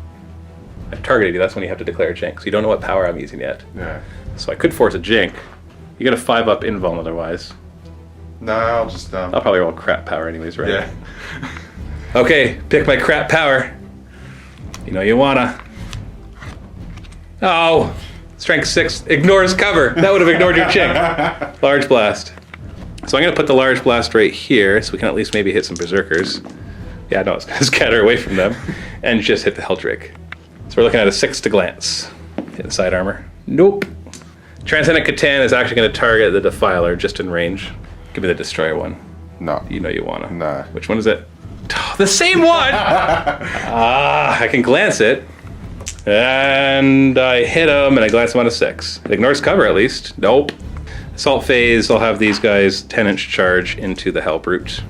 I've targeted you. That's when you have to declare a jink. So you don't know what power I'm using yet. Yeah. So I could force a jink. You get a 5-up invuln otherwise. No, I'll just... I'll probably roll crap power anyways, right? Yeah. Okay, pick my crap power. You know you wanna. Oh! Strength 6 ignores cover. That would have ignored your jink. Large blast. So I'm going to put the large blast right here so we can at least maybe hit some berserkers. Yeah, no, it's going to scatter away from them and just hit the Helldrake. So we're looking at a 6 to glance. Hit the side armor. Nope. Transcendent C'Tan is actually going to target the Defiler just in range. Give me the Destroyer one. No. You know you want to. No. Which one is it? The same one! I can glance it. And I hit him and I glance him on a 6. It ignores cover at least. Nope. Assault phase, I'll have these guys 10-inch charge into the Hellbrute.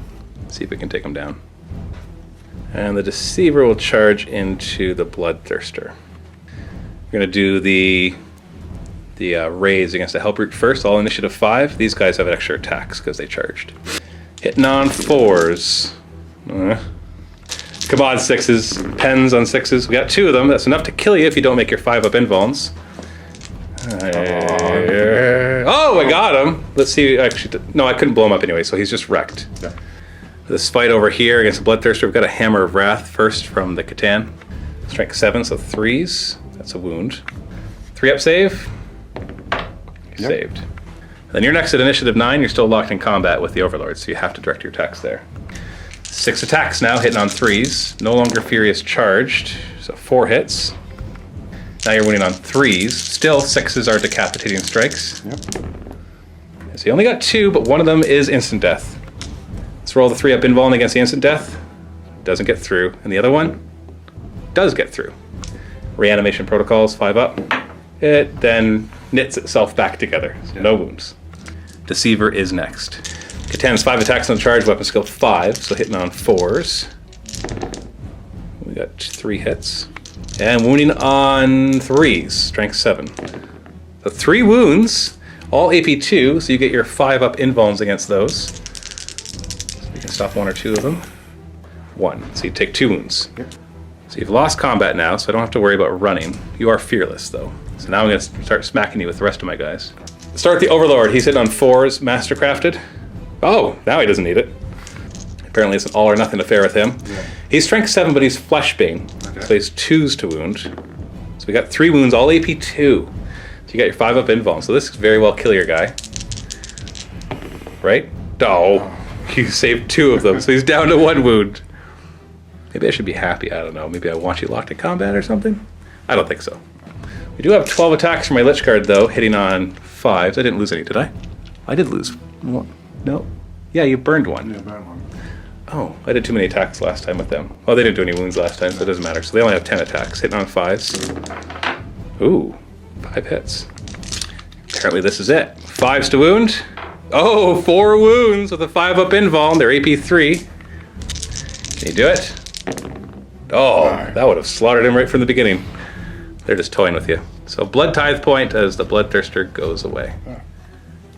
See if we can take them down. And the Deceiver will charge into the Bloodthirster. We're going to do the raise against the Hellbrute first, all initiative 5. These guys have extra attacks because they charged. Hitting on 4s. Come on, 6s. Pens on 6s. We got 2 of them. That's enough to kill you if you don't make your 5-up invulns. Oh, I got him. Let's see. Actually, no, I couldn't blow him up anyway, so he's just wrecked. Yeah. This fight over here against the Bloodthirster, we've got a Hammer of Wrath first from the C'Tan. Strength 7, so 3s. That's a wound. 3-up save. You're saved. And then you're next at initiative 9. You're still locked in combat with the Overlord, so you have to direct your attacks there. 6 attacks now, hitting on 3s. No longer Furious charged, so 4 hits. Now you're winning on 3s. Still, 6s are decapitating strikes. Yep. So you only got 2, but one of them is instant death. Let's roll the 3-up invuln against the instant death. Doesn't get through. And the other one does get through. Reanimation protocols, 5-up. It then knits itself back together. So no wounds. Deceiver is next. C'Tan's 5 attacks on the charge, weapon skill 5, so hitting on 4s. We got 3 hits. And wounding on 3s, strength 7. So 3 wounds, all AP 2, so you get your 5-up invulns against those. So you can stop 1 or 2 of them. 1, so you take 2 wounds. Yep. So you've lost combat now, so I don't have to worry about running. You are fearless, though. So now I'm going to start smacking you with the rest of my guys. Start with the Overlord. He's hitting on 4s, Mastercrafted. Oh, now he doesn't need it. Apparently it's an all or nothing affair with him. Yeah. He's strength 7, but he's Fleshbane. Okay. So he's 2s to wound. So we got 3 wounds, all AP 2. So you got your 5-up invuln. So this could very well kill your guy. Right? Oh, you saved 2 of them, so he's down to 1 wound. Maybe I should be happy, I don't know. Maybe I want you locked in combat or something? I don't think so. We do have 12 attacks for my Lich Guard, though, hitting on 5s. I didn't lose any, did I? I did lose 1. No? Yeah, you burned 1. Yeah, burned 1. Oh, I did too many attacks last time with them. Well, they didn't do any wounds last time, so it doesn't matter. So they only have 10 attacks, hitting on 5s. Ooh, 5 hits. Apparently this is it. 5s to wound. Oh, 4 wounds with a 5-up invuln. They're AP 3. Can you do it? Oh, that would have slaughtered him right from the beginning. They're just toying with you. So blood tithe point as the bloodthirster goes away.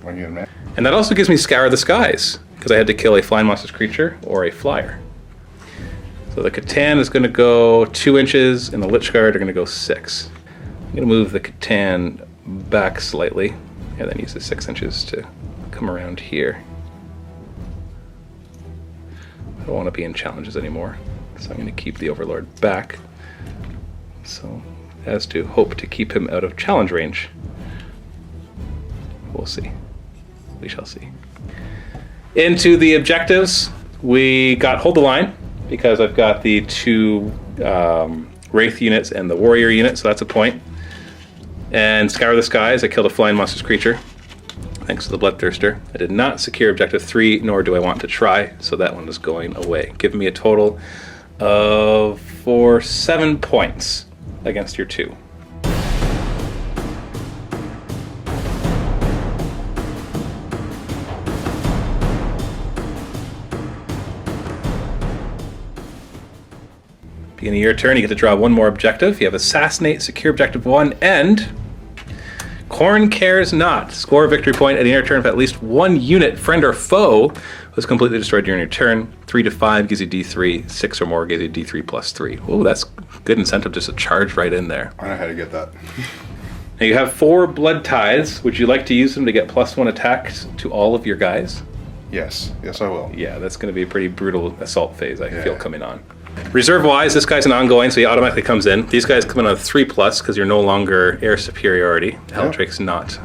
And that also gives me Scour the Skies, because I had to kill a flying monstrous creature or a flyer. So the C'Tan is going to go 2 inches, and the Lich Guard are going to go 6. I'm going to move the C'Tan back slightly, and then use the 6 inches to come around here. I don't want to be in challenges anymore, so I'm going to keep the Overlord back. So, as to hope to keep him out of challenge range. We'll see. We shall see. Into the objectives, we got Hold the Line, because I've got the 2 Wraith units and the Warrior unit, so that's a point. And Scour the Skies, I killed a flying monstrous creature, thanks to the Bloodthirster. I did not secure objective 3, nor do I want to try, so that one is going away. Giving me a total of 7 points against your 2. Beginning of your turn, you get to draw 1 more objective. You have Assassinate, secure objective 1, and Khorne Cares Not. Score a victory point at the end of your turn if at least 1 unit, friend or foe, was completely destroyed during your turn. 3 to 5 gives you D3. 6 or more gives you D3 plus 3. Oh, that's good incentive just to charge right in there. I know how to get that. Now you have 4 blood tithes. Would you like to use them to get +1 attacks to all of your guys? Yes. Yes, I will. Yeah, that's going to be a pretty brutal assault phase, I feel, coming on. Reserve-wise, this guy's an ongoing, so he automatically comes in. These guys come in on 3+, because you're no longer air superiority. Helldrake's not.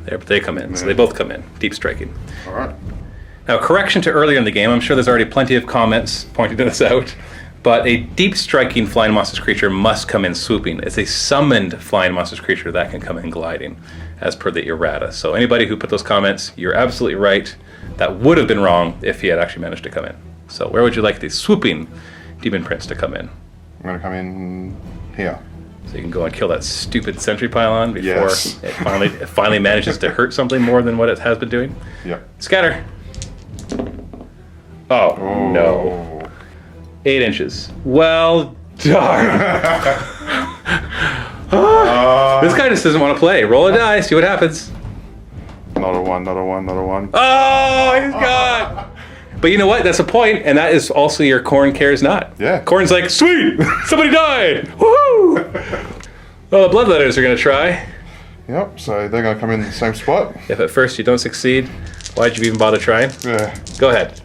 There, but they come in, so they both come in. Deep striking. All right. Now, correction to earlier in the game. I'm sure there's already plenty of comments pointing this out, but a deep striking flying monstrous creature must come in swooping. It's a summoned flying monstrous creature that can come in gliding, as per the errata. So anybody who put those comments, you're absolutely right. That would have been wrong if he had actually managed to come in. So where would you like the swooping Demon Prince to come in? I'm going to come in here. So you can go and kill that stupid Sentry Pylon before it finally manages to hurt something more than what it has been doing? Yep. Scatter! Oh, no. 8 inches. Well, darn. This guy just doesn't want to play. Roll a die, see what happens. Not a 1, not a 1, not a 1. Oh, he's gone! But you know what? That's a point, and that is also your Khorne Cares Not. Yeah. Khorne's like, sweet! Somebody died! Woohoo! Well, the Bloodletters are going to try. Yep, so they're going to come in the same spot. If at first you don't succeed, why'd you even bother trying? Yeah. Go ahead.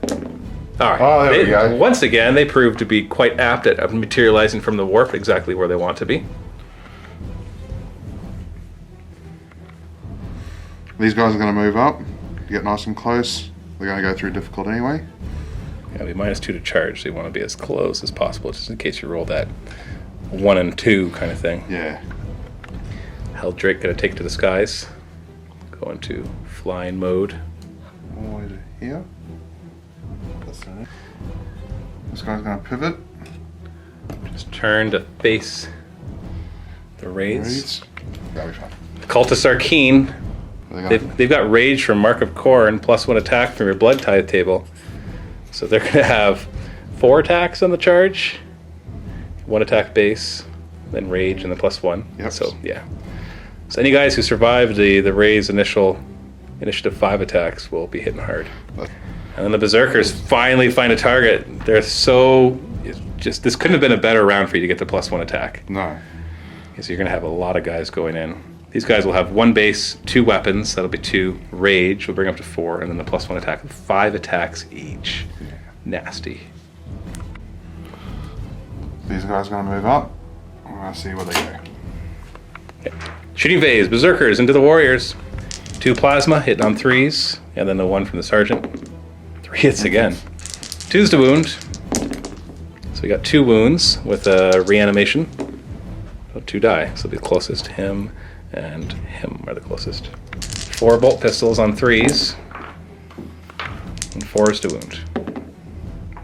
All right. Oh, there we go. Once again, they proved to be quite apt at materializing from the warp exactly where they want to be. These guys are going to move up, get nice and close. They're going to go through difficult anyway. Yeah, be -2 to charge, so you want to be as close as possible, just in case you roll that 1 and 2 kind of thing. Yeah. Hell Drake gonna take to the skies. Go into flying mode. All the way to here. That's it. This guy's gonna pivot. Just turn to face the raids. That'll be fine. The cultists are keen. They've got rage from Mark of Khorne, +1 attack from your blood tithe table. So they're gonna have 4 attacks on the charge, 1 attack base, then rage, and then +1. Yep. So yeah. So any guys who survived the raid's initial initiative 5 attacks will be hitting hard. And then the Berserkers finally find a target. They're so this couldn't have been a better round for you to get the +1 attack. No. So you're gonna have a lot of guys going in. These guys will have 1 base, 2 weapons. That'll be 2. Rage will bring up to 4, and then the +1 attack. 5 attacks each. Yeah. Nasty. These guys are gonna move up. We're gonna see where they go. Okay. Shooting phase. Berserkers into the warriors. 2 plasma hitting on 3s, and then the 1 from the sergeant. 3 hits again. 2's to wound. So we got 2 wounds with a reanimation. So 2 die. So the closest, him and him are the closest. 4 bolt pistols on 3s. And 4's to wound.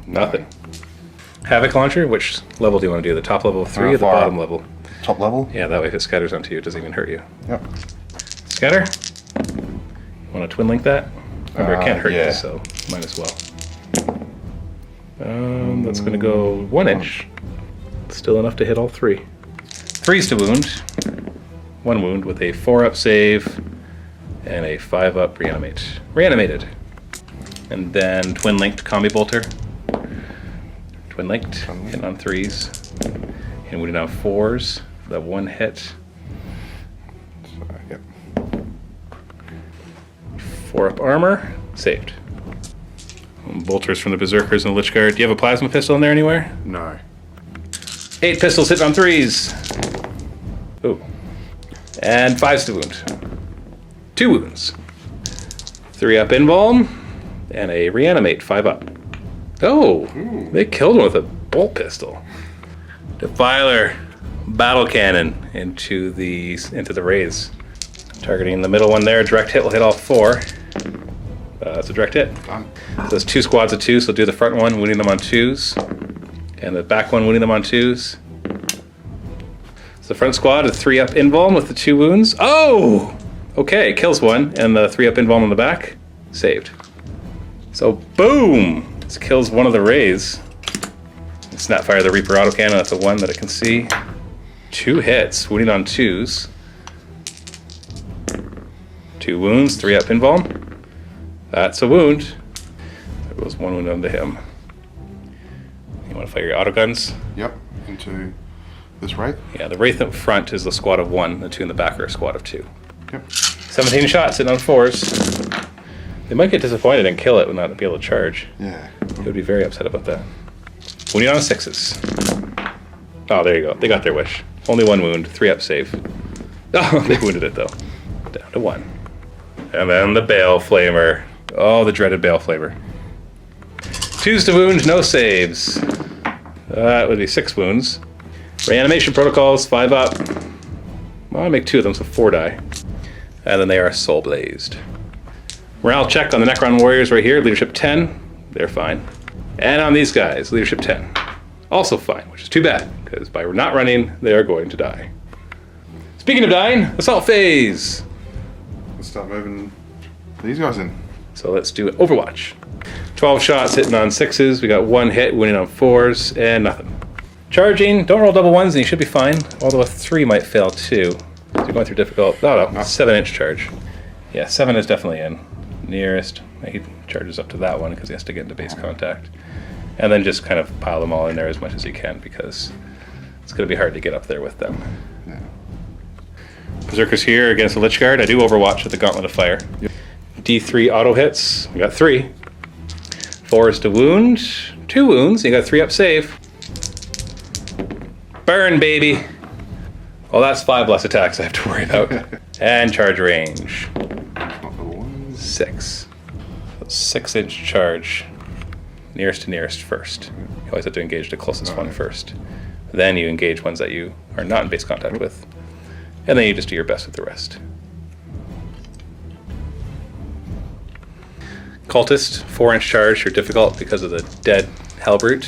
Nothing. Havoc launcher, which level do you want to do? The top level of 3 or the bottom level? Top level? Yeah, that way if it scatters onto you, it doesn't even hurt you. Yep. Scatter? Want to twin link that? Remember, it can't hurt yeah. you, so might as well. That's going to go 1 inch. Still enough to hit all 3. 3's to wound. 1 wound with a 4-up save and a 5-up reanimate. Reanimated. And then twin linked combi bolter. Twin linked, hitting on 3s. And wounding on 4s for that 1 hit. Yep. 4-up armor, saved. Bolters from the Berserkers and the Lich Guard. Do you have a plasma pistol in there anywhere? No. 8 pistols hitting on 3s. Ooh. And 5's to wound. 2 wounds. 3-up embalm and a reanimate, 5-up. Oh, they killed him with a bolt pistol. Defiler battle cannon into the raids. Targeting the middle one there. Direct hit will hit all 4. That's a direct hit. Done. So there's 2 squads of 2, so do the front one, wounding them on 2s. And the back one, wounding them on 2s. So the front squad is 3-up invuln with the 2 wounds. Oh! Okay, kills 1, and the 3-up invuln on the back, saved. So boom! This kills one of the rays. Snapfire the Reaper autocannon, that's a 1 that it can see. 2 hits, wounding on 2s. 2 wounds, 3-up invuln. That's a wound. There goes 1 wound onto him. You want to fire your autoguns? Yep. Into this wraith. Yeah, the wraith up front is the squad of 1, the 2 in the back are a squad of 2. Yep. 17 shots hitting on 4s. They might get disappointed and kill it and not be able to charge. Yeah. They would be very upset about that. Wounding on 6s. Oh, there you go. They got their wish. Only 1 wound, 3-up save. Oh, they wounded it though. Down to 1. And then the Bale Flamer. Oh, the dreaded Bale Flamer. 2's to wound, no saves. That would be 6 wounds. Reanimation protocols, 5-up. Well, I make 2 of them, so 4 die. And then they are soul blazed. Morale check on the Necron warriors right here. Leadership 10, they're fine. And on these guys, leadership 10, also fine, which is too bad, because by not running, they are going to die. Speaking of dying, assault phase. Let's start moving these guys in. So let's do Overwatch. 12 shots hitting on 6s. We got 1 hit, winning on 4s, and nothing. Charging, don't roll double 1s and you should be fine, although a 3 might fail too. So you're going through difficult, 7-inch charge. Yeah, 7 is definitely in. Nearest, he charges up to that one because he has to get into base contact. And then just kind of pile them all in there as much as you can because it's going to be hard to get up there with them. Yeah. Berserkers here against the Lich Guard. I do Overwatch with the Gauntlet of Fire. Yep. D3 auto hits. We got 3. 4 is to wound. 2 wounds. You got 3-up save. Burn, baby. Well, that's 5 less attacks I have to worry about. And charge range. 6. 6-inch charge. Nearest to nearest first. You always have to engage the closest one first. Then you engage ones that you are not in base contact with. And then you just do your best with the rest. Cultist, 4-inch charge, you're difficult because of the dead Hellbrute.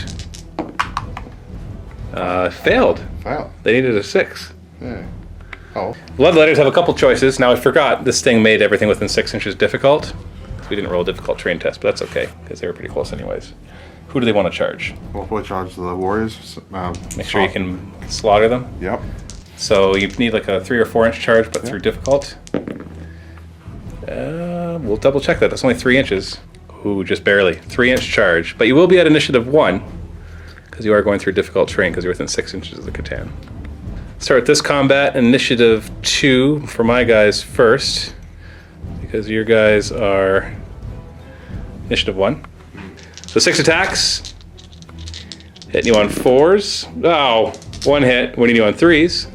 Failed. Failed. They needed a 6. Yeah. Oh. Bloodletters have a couple choices. Now I forgot this thing made everything within 6 inches difficult. We didn't roll a difficult terrain test, but that's okay because they were pretty close anyways. Who do they want to charge? Multiple charge the warriors. Make sure you can slaughter them. Yep. So you need like a 3 or 4-inch charge, but through difficult. We'll double check that. That's only 3 inches. Ooh, just barely. 3-inch charge. But you will be at initiative 1 because you are going through difficult terrain because you're within 6 inches of the C'Tan. Start this combat, initiative 2 for my guys first because your guys are initiative 1. So 6 attacks. Hitting you on 4s. Oh, 1 hit. Winning you on 3s.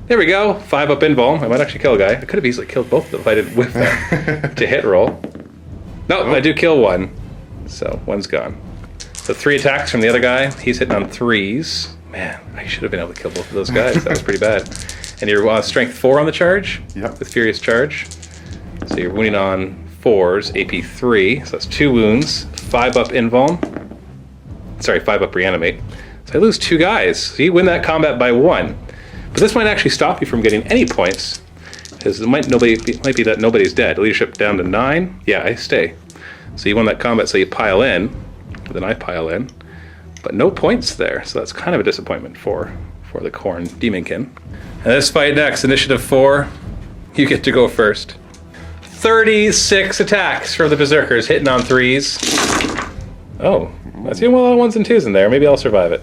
There we go. 5 up invuln. I might actually kill a guy. I could have easily killed both of them if I didn't whiff that to hit roll. No, I do kill 1. So 1's gone. So 3 attacks from the other guy. He's hitting on 3s. Man, I should have been able to kill both of those guys. That was pretty bad. And you're strength 4 on the charge. Yep. With Furious Charge. So you're wounding on 4s, AP 3. So that's 2 wounds. 5 up invuln. Sorry, 5 up reanimate. So I lose 2 guys. So you win that combat by 1. But this might actually stop you from getting any points. Because it might be that nobody's dead. Leadership down to 9. Yeah, I stay. So you won that combat, so you pile in. Then I pile in. But no points there. So that's kind of a disappointment for the Khorne Demonkin. And this fight next, initiative 4. You get to go first. 36 attacks from the Berserkers, hitting on 3s. Oh, I see a lot of 1s and 2s in there. Maybe I'll survive it.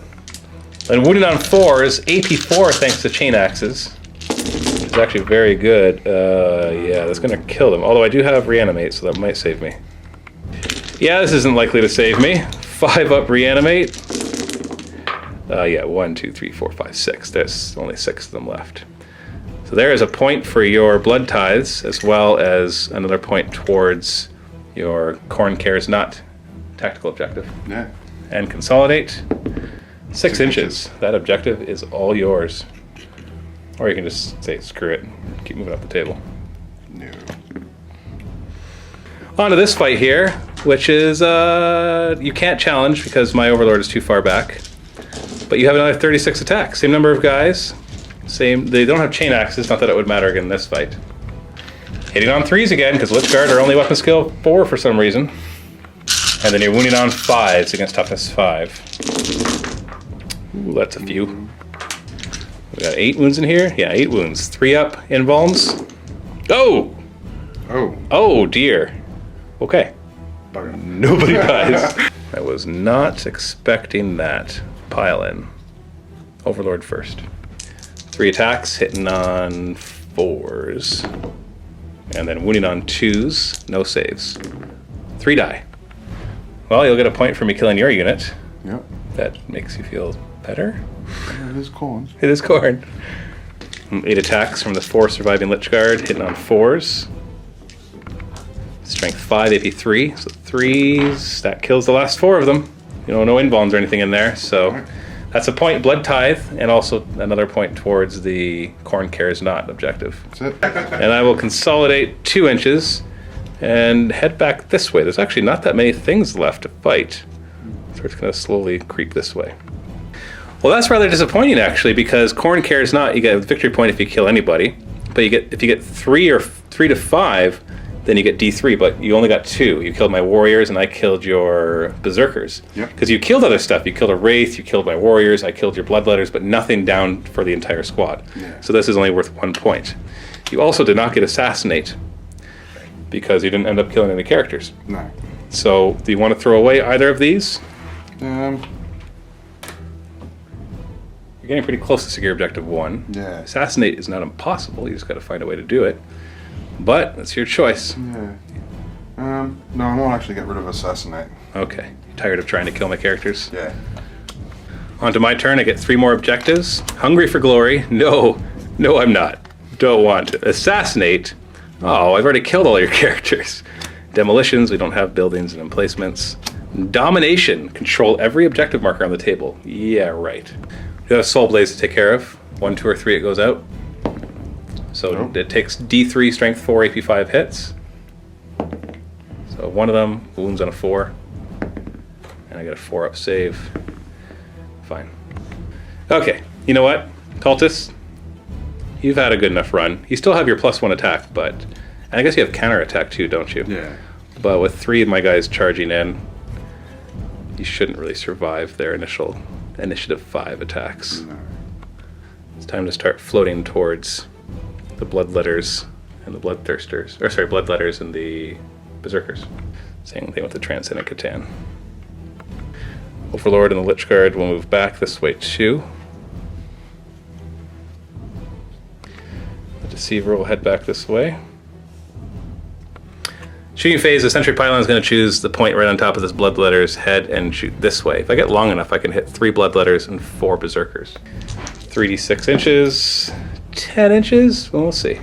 And wounded on 4s, AP 4 thanks to chain axes. Which is actually very good. Yeah, that's going to kill them. Although I do have reanimate, so that might save me. Yeah, this isn't likely to save me. 5 up reanimate. Yeah, 1, 2, 3, 4, 5, 6. There's only 6 of them left. So there is a point for your blood tithes, as well as another point towards your Khorne Cares Not tactical objective. Yeah. And consolidate. 6 inches. That objective is all yours. Or you can just say, screw it, and keep moving up the table. No. On to this fight here, which is, you can't challenge because my Overlord is too far back. But you have another 36 attacks. Same number of guys. They don't have chain axes, not that it would matter again in this fight. Hitting on 3s again, because Lichguard are only weapon skill 4 for some reason. And then you're wounding on 5s against toughness 5. Ooh, that's a few. We got 8 wounds in here? Yeah, 8 wounds. 3 up invulns. Oh! Oh. Oh, dear. Okay. Nobody dies. I was not expecting that. Pile in. Overlord first. 3 attacks, hitting on 4s. And then wounding on 2s, no saves. 3 die. Well, you'll get a point for me killing your unit. Yep. That makes you feel better. Yeah, it is Khorne. It is Khorne. 8 attacks from the 4 surviving Lichguard, hitting on 4s. Strength 5, AP 3, so 3s. That kills the last 4 of them. You know, no invulns or anything in there, so that's a point, blood tithe, and also another point towards the Khorne Cares Not objective. That's it. And I will consolidate 2 inches and head back this way. There's actually not that many things left to fight, so it's going to slowly creep this way. Well, that's rather disappointing actually, because Khorne Cares Not, you get a victory point if you kill anybody, but if you get 3 or 3 to 5, then you get D3, but you only got 2. You killed my warriors and I killed your berserkers. Because you killed other stuff. You killed a wraith, you killed my warriors, I killed your bloodletters, but nothing down for the entire squad. Yeah. So this is only worth 1 point. You also did not get assassinate because you didn't end up killing any characters. No. So do you want to throw away either of these? You're getting pretty close to secure objective 1. Yeah. Assassinate is not impossible, you just got to find a way to do it. But that's your choice. Yeah. No, I won't actually get rid of assassinate. Okay. You tired of trying to kill my characters? Yeah. On to my turn. I get 3 more objectives. Hungry for glory. No, I'm not. Don't want to. Assassinate. Oh, I've already killed all your characters. Demolitions. We don't have buildings and emplacements. Domination. Control every objective marker on the table. Yeah, right. You have Soul Blaze to take care of. 1, 2, or 3, it goes out. So it takes D3, Strength 4, AP 5 hits. So one of them, wounds on a 4. And I got a 4-up save. Fine. Okay, you know what? Cultists, you've had a good enough run. You still have your +1 attack, but... And I guess you have counter attack too, don't you? Yeah. But with 3 of my guys charging in, you shouldn't really survive their initial initiative 5 attacks. No. It's time to start floating towards the Bloodletters and the Bloodthirsters. Or sorry, Bloodletters and the Berserkers. Same thing with the Transcendent C'Tan. Overlord and the Lich Guard will move back this way too. The Deceiver will head back this way. Shooting phase, the Sentry Pylon is going to choose the point right on top of this Bloodletter's head and shoot this way. If I get long enough, I can hit 3 Bloodletters and 4 Berserkers. 3d6 inches, 10 inches? Well, we'll see.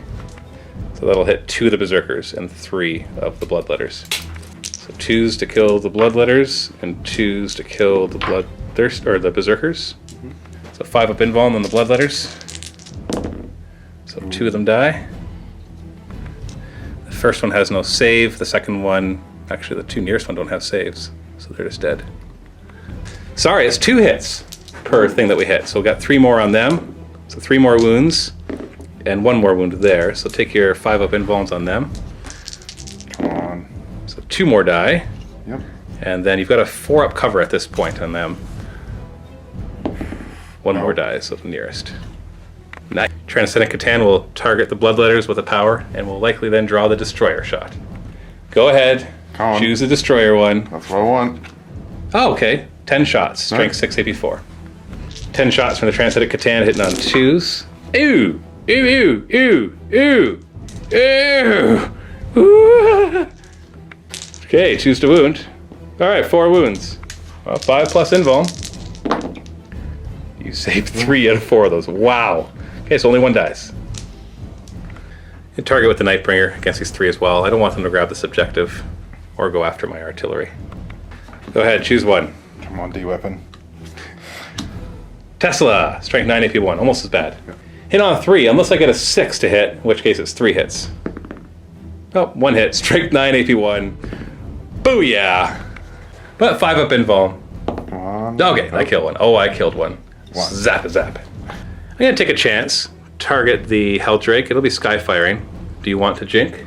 So that'll hit 2 of the Berserkers and 3 of the Bloodletters. So 2s to kill the Bloodletters and 2s to kill the the Berserkers. So 5-up invuln on the Bloodletters. So 2 of them die. The first one has no save. The second one, actually the 2 nearest one don't have saves. So they're just dead. Sorry, it's 2 hits per thing that we hit. So we got 3 more on them. So 3 more wounds and 1 more wound there. So take your 5-up invulns on them. Come on. So 2 more die. Yep. And then you've got a 4-up cover at this point on them. 1 more die, so the nearest. Nice. Transcendent C'Tan will target the Bloodletters with a power and will likely then draw the Destroyer shot. Go ahead. Come on. Choose the Destroyer one. That's what I want. Oh, okay. 10 shots. Strength 6, AP 4. 10 shots from the Transcendent C'Tan hitting on 2s. Ew! Ew! Ew! Ew! Ew! Ew! Okay, choose to wound. Alright, 4 wounds. Well, 5 plus invuln. You saved 3 out of 4 of those. Wow. Okay, so only 1 dies. You target with the Nightbringer against these 3 as well. I don't want them to grab this objective or go after my artillery. Go ahead, choose one. Come on, D-weapon. Tesla, strength 9, AP 1, almost as bad. Yeah. Hit on 3, unless I get a 6 to hit, in which case it's 3 hits. Oh, 1 hit, strength 9, AP 1. Booyah! But 5-up invuln. Come on. Okay, I killed one. Oh, I killed one. Zap, zap. I'm gonna take a chance. Target the Helldrake. It'll be skyfiring. Do you want to jink?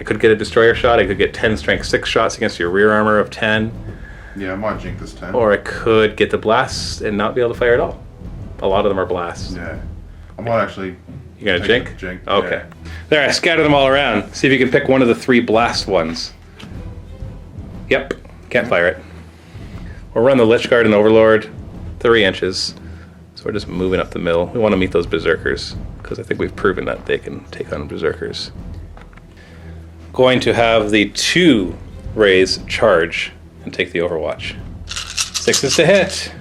I could get a destroyer shot. I could get 10 strength 6 shots against your rear armor of 10. Yeah, I might jink this 10. Or I could get the blasts and not be able to fire at all. A lot of them are blasts. Yeah. I might actually... You're gonna jink? Jink. Okay. Yeah. There, I scatter them all around. See if you can pick one of the 3 blast ones. Yep. Can't fire it. We'll run the Lich Guard and Overlord 3 inches. So we're just moving up the middle. We want to meet those Berserkers, because I think we've proven that they can take on Berserkers. Going to have the 2 Rays charge and take the Overwatch. 6s to hit.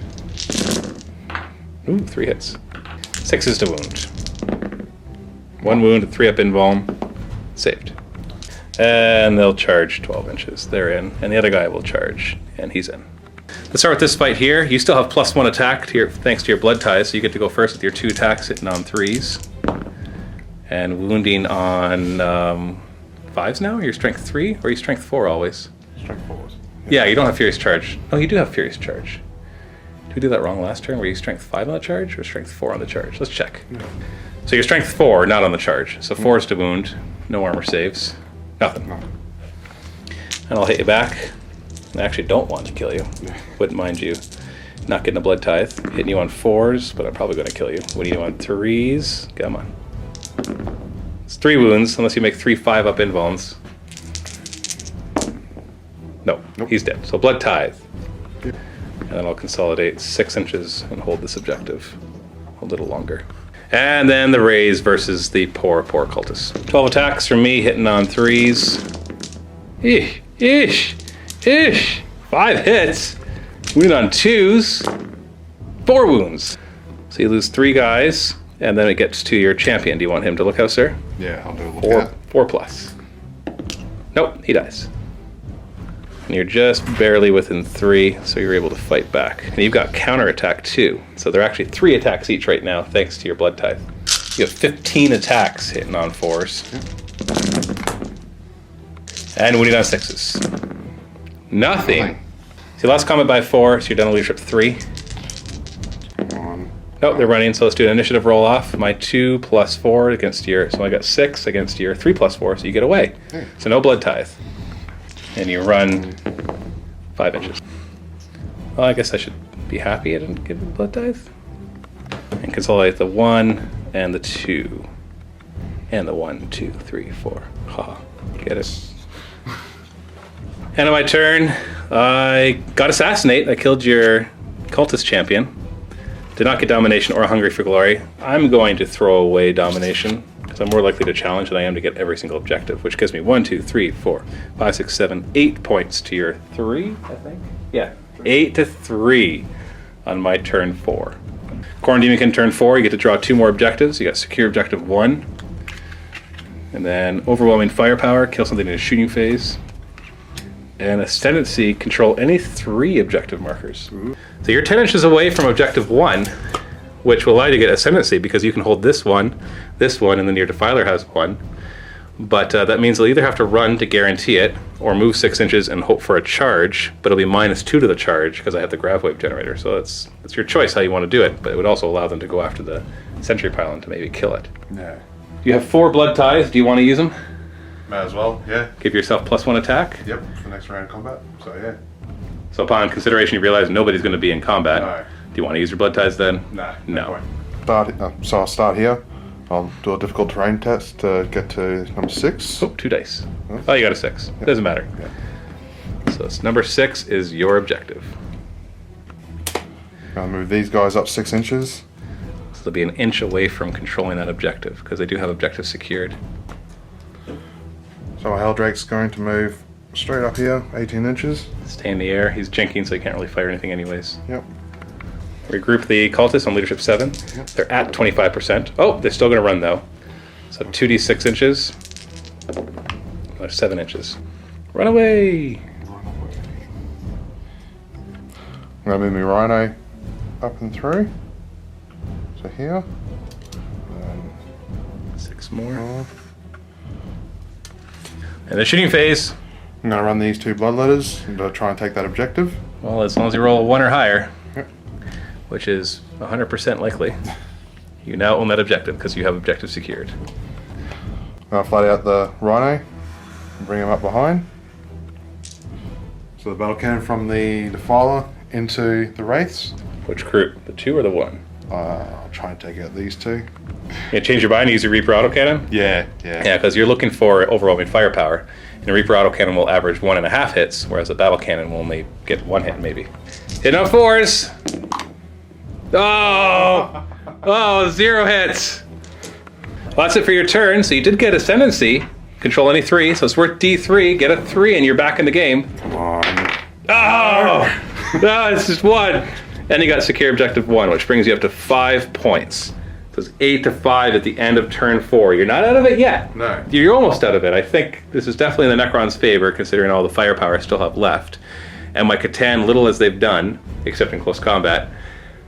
Ooh, 3 hits. 6s to wound. 1 wound, 3-up invuln. Saved. And they'll charge 12 inches. They're in. And the other guy will charge, and he's in. Let's start with this fight here. You still have +1 attack thanks to your blood ties, so you get to go first with your 2 attacks hitting on 3s. And wounding on 5s now? You're strength 3 or you strength 4 always? Strength 4s. Yeah, you don't have Furious Charge. Oh, you do have Furious Charge. Did we do that wrong last turn? Were you strength 5 on the charge or strength 4 on the charge? Let's check. Yeah. So you're strength 4, not on the charge. So 4 is to wound. No armor saves. Nothing. No. And I'll hit you back. I actually don't want to kill you. Wouldn't mind you not getting a blood tithe. Hitting you on 4s, but I'm probably going to kill you. What do you do on 3s? Come on. It's 3 wounds, unless you make 3 5-up invulns. No, nope. He's dead. So blood tithe. Yep. And then I'll consolidate 6 inches and hold this objective a little longer. And then the Rays versus the poor cultists. 12 attacks from me, hitting on 3s. Eesh, eesh. Ish! 5 hits. Wound on 2s. 4 wounds. So you lose 3 guys, and then it gets to your champion. Do you want him to look out, sir? Yeah, I'll do a look out. 4 plus. Nope, he dies. And you're just barely within 3, so you're able to fight back. And you've got counterattack too. So they're actually 3 attacks each right now, thanks to your Blood Tithe. You have 15 attacks hitting on 4s. And winning on 6s. Nothing. So you lost combat by 4, so you're down to leadership 3. Come on. Nope, they're running, so let's do an initiative roll off. My 2 plus 4 against your, so I got 6 against your 3 plus 4, so you get away. Okay. So no Blood Tithe. And you run 5 inches. Well, I guess I should be happy I didn't give the Blood Tithe. And consolidate the 1 and the 2. And the 1, 2, 3, 4. Haha, get it. End of my turn, I got Assassinate. I killed your Cultist champion. Did not get Domination or Hungry for Glory. I'm going to throw away Domination, because I'm more likely to challenge than I am to get every single objective, which gives me 1, 2, 3, 4, 5, 6, 7, 8 points to your 3, I think? Yeah, 8 to 3 on my turn 4. Khorne Demonkin turn 4, you get to draw 2 more objectives. You got Secure Objective 1. And then Overwhelming Firepower, kill something in a shooting phase. And Ascendancy, control any 3 objective markers. Ooh. So you're 10 inches away from Objective 1, which will allow you to get Ascendancy because you can hold this one, and then your Defiler has 1. But that means you'll either have to run to guarantee it, or move 6 inches and hope for a charge, but it'll be -2 to the charge because I have the Grav Wave Generator. So it's your choice how you want to do it, but it would also allow them to go after the Sentry Pylon to maybe kill it. No. You have 4 Blood Tithes. Do you want to use them? Might as well, yeah. Give yourself +1 attack. Yep, for the next round of combat. So yeah. So upon consideration, you realize nobody's going to be in combat. No. Do you want to use your Blood Tithes then? No. No. So I'll start here. I'll do a difficult terrain test to get to number 6. Oh, 2 dice. Oh, you got a 6. Yep. Doesn't matter. Yeah. So it's number 6 is your objective. I'll move these guys up 6 inches. So they'll be an inch away from controlling that objective because they do have objectives secured. So my Helldrake's going to move straight up here, 18 inches. Stay in the air. He's jinking, so he can't really fire anything anyways. Yep. Regroup the cultists on leadership 7. Yep. They're at 25%. Oh, they're still going to run though. So 2d6 inches. Or 7 inches. Run away! I'm going to move my Rhino up and through. So here. 6 more. And the shooting phase. I'm going to run these 2 Bloodletters and try and take that objective. Well, as long as you roll a 1 or higher, Yep. which is 100% likely, you now own that objective because you have objective secured. I'm going to flat out the Rhino and bring him up behind. So the battle cannon from the Defiler into the Wraiths. Which group? The 2 or the 1? I'll try and take out these 2. You change your mind and use your Reaper autocannon? Yeah. Yeah, because you're looking for overwhelming firepower. And a Reaper autocannon will average 1.5 hits, whereas a battle cannon will only get 1 hit maybe. Hitting on 4s! Oh! Oh, 0 hits! Well, that's it for your turn. So you did get Ascendancy. Control any 3, so it's worth D3. Get a 3 and you're back in the game. Come on. Oh! No, it's just 1. And you got Secure Objective 1, which brings you up to 5 points. So it's 8 to 5 at the end of turn 4. You're not out of it yet. No. You're almost out of it. I think this is definitely in the Necrons' favor, considering all the firepower I still have left. And my C'Tan, little as they've done, except in close combat,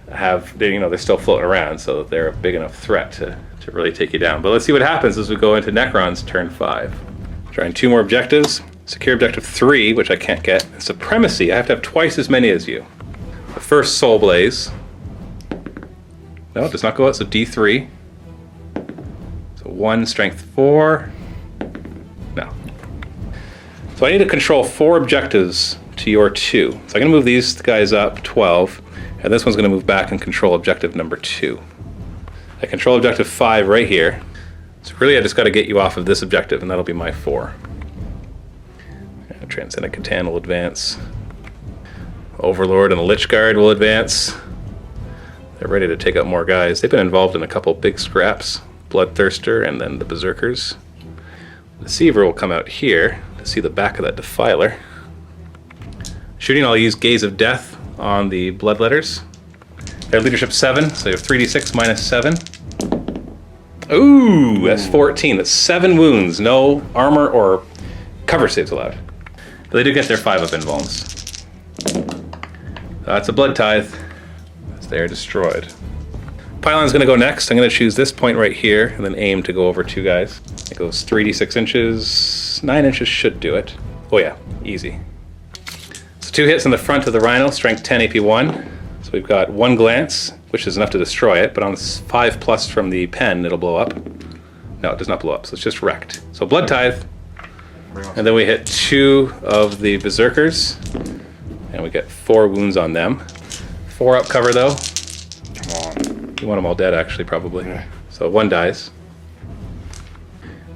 they're still floating around, so that they're a big enough threat to really take you down. But let's see what happens as we go into Necrons turn 5. Trying 2 more objectives. Secure Objective 3, which I can't get. And Supremacy, I have to have twice as many as you. The first Soul Blaze. No, it does not go out, so D3. So 1, Strength 4. No. So I need to control 4 objectives to your 2. So I'm going to move these guys up 12, and this one's going to move back and control objective number 2. I control objective 5 right here. So really I just got to get you off of this objective, and that'll be my 4. Transcendent C'Tan will advance. Overlord and the Lich Guard will advance. They're ready to take out more guys. They've been involved in a couple big scraps. Bloodthirster and then the Berserkers. The Deceiver will come out here to see the back of that Defiler. Shooting, I'll use Gaze of Death on the Bloodletters. They're leadership 7, so you have 3d6 minus 7. Ooh, that's 14. That's 7 wounds. No armor or cover saves allowed. But they do get their 5-up invulns. That's a blood tithe, as they are destroyed. Pylon's gonna go next. I'm gonna choose this point right here and then aim to go over 2 guys. It goes 3d6 inches, 9 inches should do it. Oh yeah, easy. So 2 hits in the front of the Rhino, strength 10, AP 1. So we've got 1 glance, which is enough to destroy it, but on 5+ from the pen, it'll blow up. No, it does not blow up, so it's just wrecked. So blood tithe, and then we hit 2 of the Berserkers, and we get 4 wounds on them. 4 up cover though. Come on. You want them all dead actually, probably. Yeah. So 1 dies.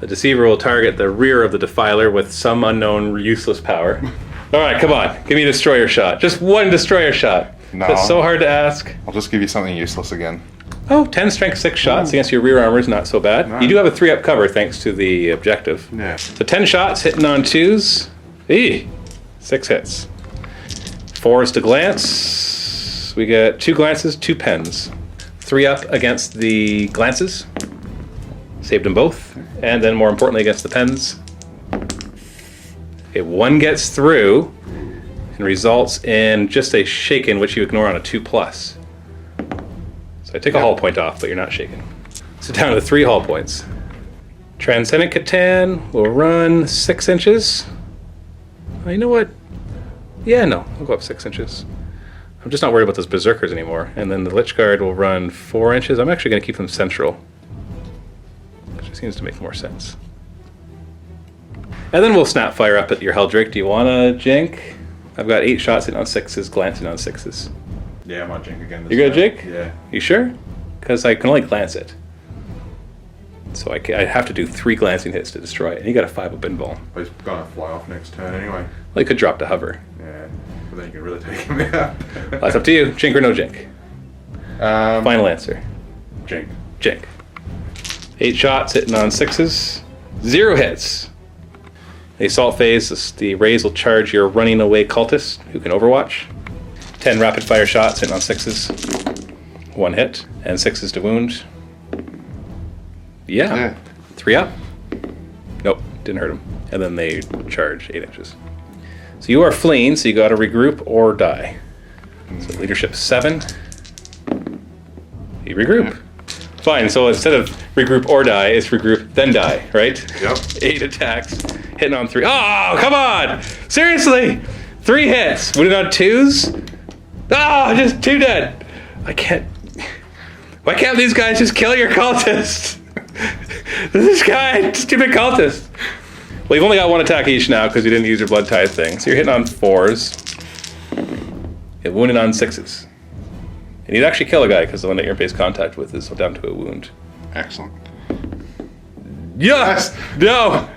The Deceiver will target the rear of the Defiler with some unknown useless power. Alright, come on, give me a destroyer shot. Just 1 destroyer shot. No. That's so hard to ask. I'll just give you something useless again. Oh, 10 strength 6 shots against your rear armor is not so bad. No. You do have a 3-up cover thanks to the objective. Yeah. So 10 shots hitting on 2s. 6 hits. 4s to glance. We get 2 glances, 2 pens. 3-up against the glances. Saved them both. And then more importantly against the pens. Okay, 1 gets through and results in just a shaken, which you ignore on a 2+. So I take a hull point off, but you're not shaken. So down to 3 hull points. Transcendent C'Tan will run 6 inches. Oh, you know what? Yeah, no, I'll go up 6 inches. I'm just not worried about those Berserkers anymore. And then the Lich Guard will run 4 inches. I'm actually going to keep them central, which seems to make more sense. And then we'll snap fire up at your Heldrake. Do you want to jink? I've got 8 shots hitting on 6s, glancing on 6s. Yeah, I might jink again. You're gonna jink? Yeah. You sure? Because I can only glance it. So I have to do 3 glancing hits to destroy it. And you got a 5-up invuln. But he's gonna fly off next turn anyway. Well, you could drop to hover. Yeah. But then you can really take him out. Well, that's up to you. Jink or no jink? Final answer. Jink. Jink. 8 shots hitting on 6s. 0 hits. The assault phase, the rays will charge your running away cultist who can overwatch. 10 rapid fire shots hitting on 6s. 1 hit and 6s to wound. Yeah. 3 up. Nope, didn't hurt him. And then they charge 8 inches. So you are fleeing, so you got to regroup or die. So leadership 7. You regroup. Fine, so instead of regroup or die, it's regroup then die, right? Yep. 8 attacks, hitting on 3. Oh, come on! Seriously! 3 hits, wounded on 2s? Oh, just 2 dead. I can't. Why can't these guys just kill your cultist? This guy, stupid cultist. Well, you've only got 1 attack each now because you didn't use your blood tithe thing. So you're hitting on 4s. You're wounded on 6s. And you'd actually kill a guy because the one that you're in base contact with is down to a wound. Excellent. Yes! No!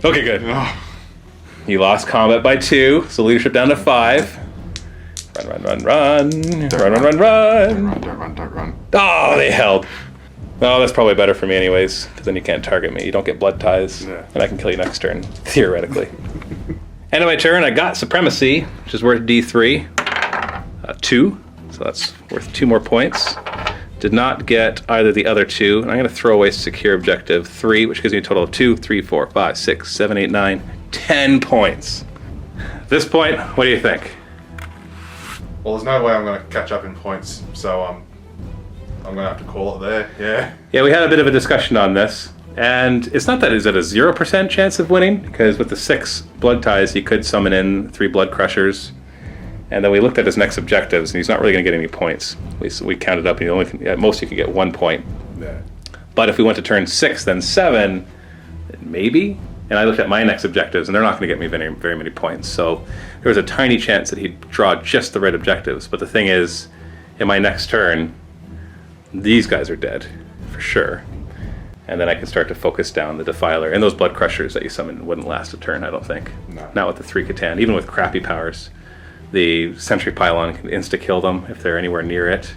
Okay, good. Oh. You lost combat by 2, so leadership down to 5. Run. Run. Don't run. Oh, they held. Oh, that's probably better for me anyways, because then you can't target me. You don't get blood tithes, and I can kill you next turn, theoretically. End of my turn, I got Supremacy, which is worth D3. 2, so that's worth 2 more points. Did not get either the other 2, and I'm going to throw away Secure Objective 3, which gives me a total of 2, 3, 4, 5, 6, 7, 8, 9, 10 points. At this point, what do you think? Well, there's no way I'm going to catch up in points, so I'm going to have to call it there. Yeah. Yeah, we had a bit of a discussion on this, and it's not that is it a 0% chance of winning, because with the 6 blood ties, he could summon in 3 blood crushers, and then we looked at his next objectives, and he's not really going to get any points. We counted up, and at most you can get 1 point. Yeah. But if we went to turn 6, then 7, maybe. And I looked at my next objectives, and they're not going to get me very many points. So there was a tiny chance that he'd draw just the right objectives. But the thing is, in my next turn, these guys are dead, for sure. And then I can start to focus down the Defiler. And those Blood Crushers that you summoned wouldn't last a turn, I don't think. No. Not with the 3 C'Tan. Even with crappy powers, the Sentry Pylon can insta-kill them if they're anywhere near it.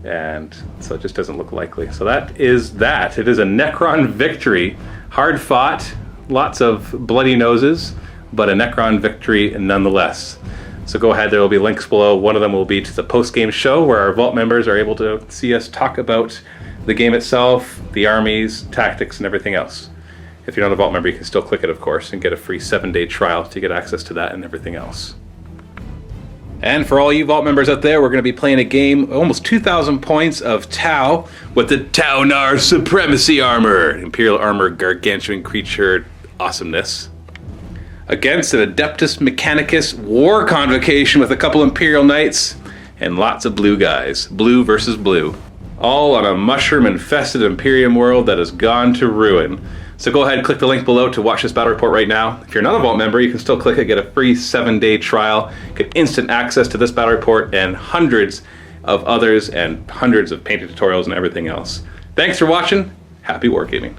And so it just doesn't look likely. So that is that. It is a Necron victory. Hard fought. Lots of bloody noses, but a Necron victory nonetheless. So go ahead, there will be links below. One of them will be to the post-game show where our Vault members are able to see us talk about the game itself, the armies, tactics, and everything else. If you're not a Vault member, you can still click it, of course, and get a free 7-day trial to get access to that and everything else. And for all you Vault members out there, we're going to be playing a game, almost 2,000 points of Tau, with the Taunar Supremacy Armor, Imperial Armor Gargantuan Creature awesomeness, against an Adeptus Mechanicus War Convocation with a couple Imperial Knights, and lots of blue guys. Blue versus blue. All on a mushroom-infested Imperium world that has gone to ruin. So go ahead and click the link below to watch this battle report right now. If you're not a Vault member, you can still click it, get a free 7-day trial, get instant access to this battle report and hundreds of others and hundreds of painting tutorials and everything else. Thanks for watching. Happy wargaming.